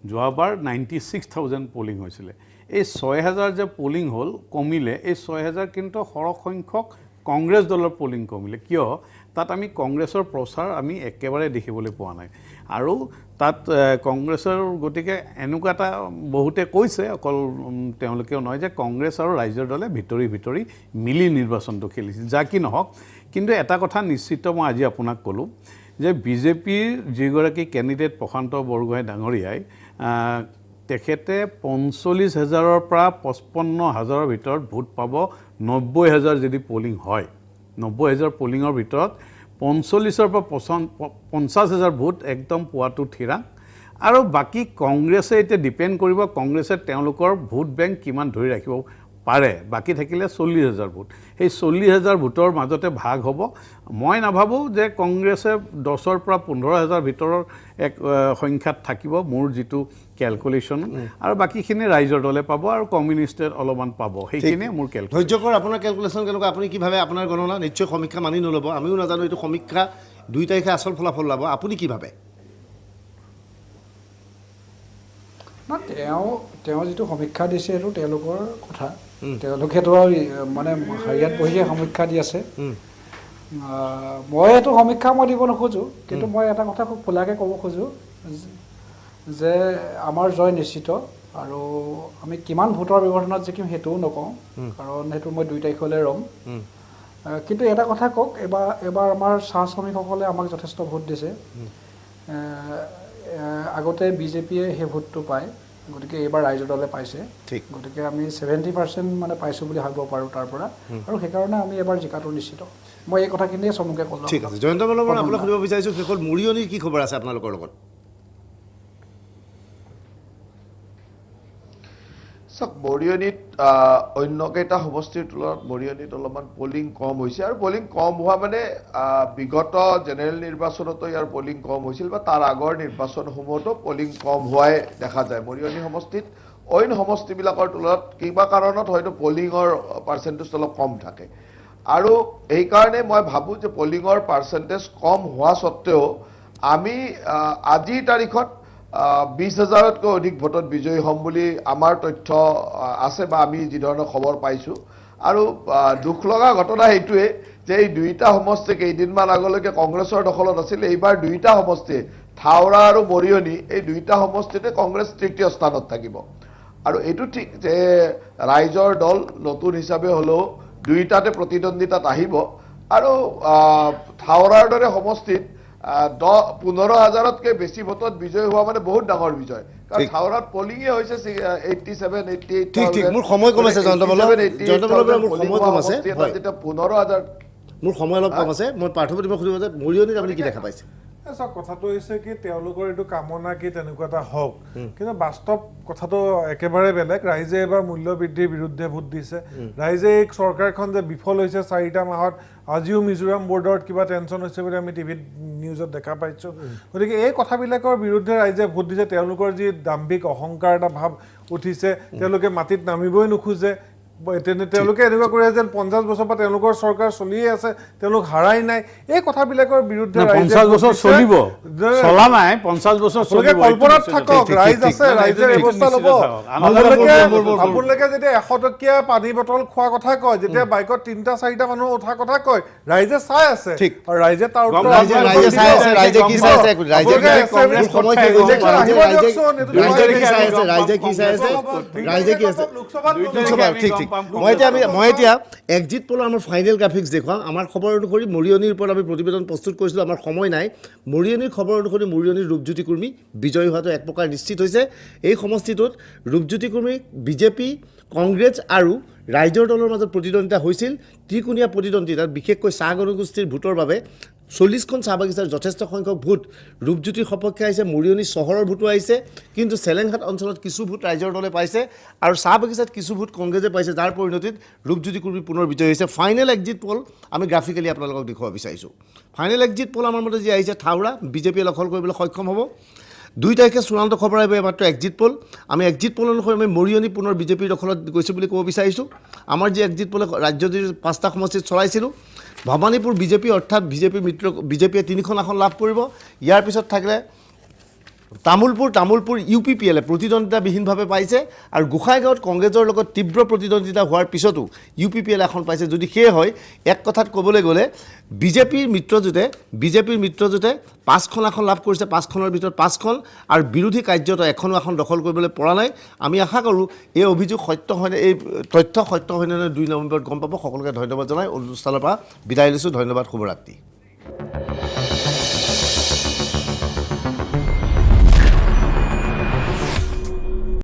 যোৱাবাৰ 96,000 পলিং হৈছিলে। এই 6,000 যে পলিং হ'ল কমিলে, এই 6,000 কিন্তু সৰহ সংখ্যক কংগ্ৰেছ দলৰ পলিং কমিলে। কিয়? তাত আমি কংগ্ৰেছৰ প্ৰচাৰ আমি একেবাৰে দেখিবলৈ পোৱা নাই। আৰু তাত কংগ্ৰেছৰ গতিকে এনেকুৱা এটা বহুতে কৈছে, অকল তেওঁলোকেও নহয়, যে কংগ্ৰেছ আৰু ৰাইজৰ দলে ভিতৰি ভিতৰি মিলি নিৰ্বাচনটো খেলিছিল। যা কি নহওক, কিন্তু এটা কথা নিশ্চিত মই আজি আপোনাক ক'লোঁ যে বিজেপিৰ যিগৰাকী কেণ্ডিডেট প্ৰশান্ত বৰগোহাঁই ডাঙৰীয়াই তেখেতে 45,000ৰ পৰা 55,000ৰ ভিতৰত ভোট পাব। 90,000 যদি পলিং হয়, 90,000 পলিঙৰ ভিতৰত 45,000 পৰা 50,000 ভোট একদম পোৱাটো থিৰাং। আৰু বাকী কংগ্ৰেছে এতিয়া ডিপেণ্ড কৰিব, কংগ্ৰেছে তেওঁলোকৰ ভোট বেংক কিমান ধৰি ৰাখিব পাৰে। বাকী থাকিলে 40,000 ভোট। সেই 40,000 ভোটৰ মাজতে ভাগ হ'ব। মই নাভাবোঁ যে কংগ্ৰেছে 10,000 পৰা 15,000 ভিতৰৰ এক সংখ্যাত থাকিব, মোৰ যিটো কেলকুলেশ্যন। আৰু বাকীখিনি ৰাইজৰ দলে পাব আৰু কমিউনিষ্টে অলপমান পাব। সেইখিনিয়ে মোৰ কেলকুলেশ্যন। ধৈৰ্যকৰ, আপোনাৰ কেলকুলেশ্যন কেনেকুৱা? আপুনি কি ভাবে? আপোনাৰ গণনা নিশ্চয় সমীক্ষা মানি নল'ব, আমিও নাজানো। এইটো সমীক্ষা 2 তাৰিখে আচল ফলাফল ওলাব। আপুনি কি ভাবে? না, তেওঁ যিটো সমীক্ষা দিছে সেইটো তেওঁলোকৰ কথা। তেওঁলোকেতো মানে হেৰিয়াত বহিয়ে সমীক্ষা দি আছে। মই এইটো সমীক্ষা মই দিব নোখোজোঁ, কিন্তু মই এটা কথা খুব খোলাকৈ ক'ব খোজোঁ যে আমাৰ জয় নিশ্চিত। আৰু আমি কিমান ভোটৰ ব্যৱধানত জিকিম সেইটোও নকওঁ, কাৰণ সেইটো মই 2 তাৰিখলৈ ৰ'ম। কিন্তু এটা কথা কওক, এবাৰ আমাৰ চাহ শ্ৰমিকসকলে আমাক যথেষ্ট ভোট দিছে। আগতে বিজেপিয়ে সেই ভোটটো পায়, গতিকে এইবাৰ ৰাইজৰ দলে পাইছে। গতিকে আমি 70% মানে পাইছোঁ বুলি ভাবিব পাৰোঁ তাৰ পৰা। আৰু সেইকাৰণে আমি এবাৰ জিকাটো নিশ্চিত। মই এই কথাখিনিয়ে চমুকৈ ক'লোঁ। ঠিক আছে। জয়ন্ত মল্লকৰ আপোনাক সুধিব বিচাৰিছোঁ, শেষত মৰিয়নিৰ কি খবৰ আছে আপোনালোকৰ লগত? চাওক, মৰিয়নিত অন্যকেইটা সমষ্টিৰ তুলনাত মৰিয়নিত অলপমান পলিং কম হৈছে। আৰু পলিং কম হোৱা মানে বিগত জেনেৰেল নিৰ্বাচনতো ইয়াৰ পলিং কম হৈছিল, বা তাৰ আগৰ নিৰ্বাচনসমূহতো পলিং কম হোৱাই দেখা যায়। মৰিয়নি সমষ্টিত অইন সমষ্টিবিলাকৰ তুলনাত কিবা কাৰণত হয়তো পলিঙৰ পাৰ্চেণ্টেজ অলপ কম থাকে। আৰু এইকাৰণে মই ভাবোঁ যে পলিঙৰ পাৰ্চেণ্টেজ কম হোৱা স্বত্তেও আমি আজিৰ তাৰিখত 20,000তকৈ অধিক ভোটত বিজয়ী হ'ম বুলি আমাৰ তথ্য আছে, বা আমি যি ধৰণৰ খবৰ পাইছোঁ। আৰু দুখ লগা ঘটনা সেইটোৱে যে এই 2টা সমষ্টি কেইদিনমান আগলৈকে কংগ্ৰেছৰ দখলত আছিল। এইবাৰ 2টা সমষ্টি, থাওৰা আৰু মৰিয়নি, এই 2টা সমষ্টিতে কংগ্ৰেছ তৃতীয় স্থানত থাকিব। আৰু এইটো ঠিক যে ৰাইজৰ দল নতুন হিচাপে হ'লেও 2টাতে প্ৰতিদ্বন্দ্বিতাত আহিব। আৰু থাওৰাৰ দৰে সমষ্টিত 15,000তকৈ বেছি ভোটত বিজয় হোৱা মানে বহুত ডাঙৰ বিজয়। কাৰণ থাওৰাত পলিঙে হৈছে 87-88। ঠিক, মোৰ সময় কম আছে জয়ন্ত মল্ল। মোৰ সময় কম আছে, যেতিয়া 15,000। মোৰ সময় অলপ কম আছে। মই পাৰ্থপ্ৰতিমক সুধিব যে মৰিয়নিত আপুনি কি দেখা পাইছে? চাওক, কথাটো হৈছে কি, তেওঁলোকৰ এইটো কামনা কি তেনেকুৱা এটা হওক, কিন্তু বাস্তৱ কথাটো একেবাৰে বেলেগ। ৰাইজে এবাৰ মূল্য বৃদ্ধিৰ বিৰুদ্ধে ভোট দিছে। ৰাইজে এই চৰকাৰখন যে বিফল হৈছে 4টা মাহত, আজিও মিজোৰাম বৰ্ডাৰত কিবা টেনশ্যন হৈছে বুলি আমি টিভিত নিউজত দেখা পাইছোঁ। গতিকে এই কথাবিলাকৰ বিৰুদ্ধে ৰাইজে ভোট দিছে। তেওঁলোকৰ যি দাম্ভিক অহংকাৰ এটা ভাৱ উঠিছে, তেওঁলোকে মাটিত নামিবই নোখোজে। তেওঁলোকে এনেকুৱা কৰে যেন 50 বছৰ পৰা তেওঁলোকৰ চৰকাৰ চলিয়ে আছে, তেওঁলোক হাৰাই নাই। এই কথাবিলাকৰ বিৰুদ্ধে 50 বছৰ চলিব, চলা নাই, 50 বছৰ চলিব। কল্পনাত থাকক, ৰাইজ আছে, ৰাইজে ব্যৱস্থা ল'ব। আপোনালোকে যেতিয়া 100 টকীয়া পানী বটল খোৱা কথা কয়, যেতিয়া বাইকত 3-4টা মানুহ উঠা কথা কয়, ৰাইজে চাই আছে আৰু ৰাইজে তাৰ উত্তৰ ৰাইজে চাই আছে, ৰাইজে কি চাই আছে, ৰাইজে কি চাই আছে, ৰাইজে কি আছে। ঠিক ঠিক। মই এতিয়া এক্সিট পলৰ আমাৰ ফাইনেল গ্ৰাফিক্স দেখুৱাম। আমাৰ খবৰ অনুসৰি মৰিয়নিৰ ওপৰত আমি প্ৰতিবেদন প্ৰস্তুত কৰিছিলোঁ, আমাৰ সময় নাই। মৰিয়নিৰ খবৰ অনুসৰি মৰিয়নিৰ ৰূপজ্যোতি কুৰ্মী বিজয়ী হোৱাটো এক প্ৰকাৰ নিশ্চিত হৈছে। এই সমষ্টিটোত ৰূপজ্যোতি কুৰ্মী, বিজেপি, কংগ্ৰেছ আৰু ৰাইজৰ দলৰ মাজত প্ৰতিদ্বন্দ্বিতা হৈছিল। ত্ৰিকোণীয়া প্ৰতিদ্বন্দ্বিতাত বিশেষকৈ চাহ জনগোষ্ঠীৰ ভোটৰ বাবে 40খন চাহ বাগিচাৰ যথেষ্ট সংখ্যক ভোট ৰূপজ্যোতিৰ সপক্ষে আহিছে। মৰিয়নি চহৰৰ ভোটো আহিছে, কিন্তু চেলেংঘাট অঞ্চলত কিছু ভোট ৰাইজৰ দলে পাইছে আৰু চাহ বাগিচাত কিছু ভোট কংগ্ৰেছে পাইছে, যাৰ পৰিণতিত ৰূপজ্যোতি কুৰ্মী পুনৰ বিজয়ী হৈছে। ফাইনেল এক্সিট পল আমি গ্ৰাফিকেলি আপোনালোকক দেখুৱাব বিচাৰিছোঁ। ফাইনেল এক্সিট পল আমাৰ মতে যি আহিছে, থাউৰা বিজেপিয়ে দখল কৰিবলৈ সক্ষম হ'ব। 2 তাৰিখে চূড়ান্ত খবৰ আহিব মাত্ৰ এক্সিট পল। আমি এক্সিট পল অনুসৰি আমি মৰিয়নি পুনৰ বিজেপিৰ দখলত গৈছে বুলি ক'ব বিচাৰিছোঁ। আমাৰ যি এক্সিট পলে ৰাজ্যৰ যি 5টা সমষ্টিত চলাইছিলোঁ, ভৱানীপুৰ বিজেপি অৰ্থাৎ বিজেপিয়ে 3খন আসন লাভ কৰিব। ইয়াৰ পিছত থাকিলে তামোলপুৰ UPPLে প্ৰতিদ্বন্দ্বিতাবিহীনভাৱে পাইছে আৰু গোসাইগাঁৱত কংগ্ৰেছৰ লগত তীব্ৰ প্ৰতিদ্বন্দ্বিতা হোৱাৰ পিছতো UPPL এখন পাইছে। যদি সেয়ে হয়, এক কথাত ক'বলৈ গ'লে বিজেপিৰ মিত্ৰজোঁটে 5খন আসন লাভ কৰিছে, 5খনৰ ভিতৰত 5খন, আৰু বিৰোধী কাৰ্যত এখনো আসন দখল কৰিবলৈ পৰা নাই। আমি আশা কৰোঁ এই অভিযোগ সত্য হয়নে, এই তথ্য সত্য হয়নে 2 নৱেম্বৰত গম পাব। সকলোকে ধন্যবাদ জনাই অনুষ্ঠানৰ পৰা বিদায় লৈছোঁ। ধন্যবাদ, শুভৰাত্ৰি।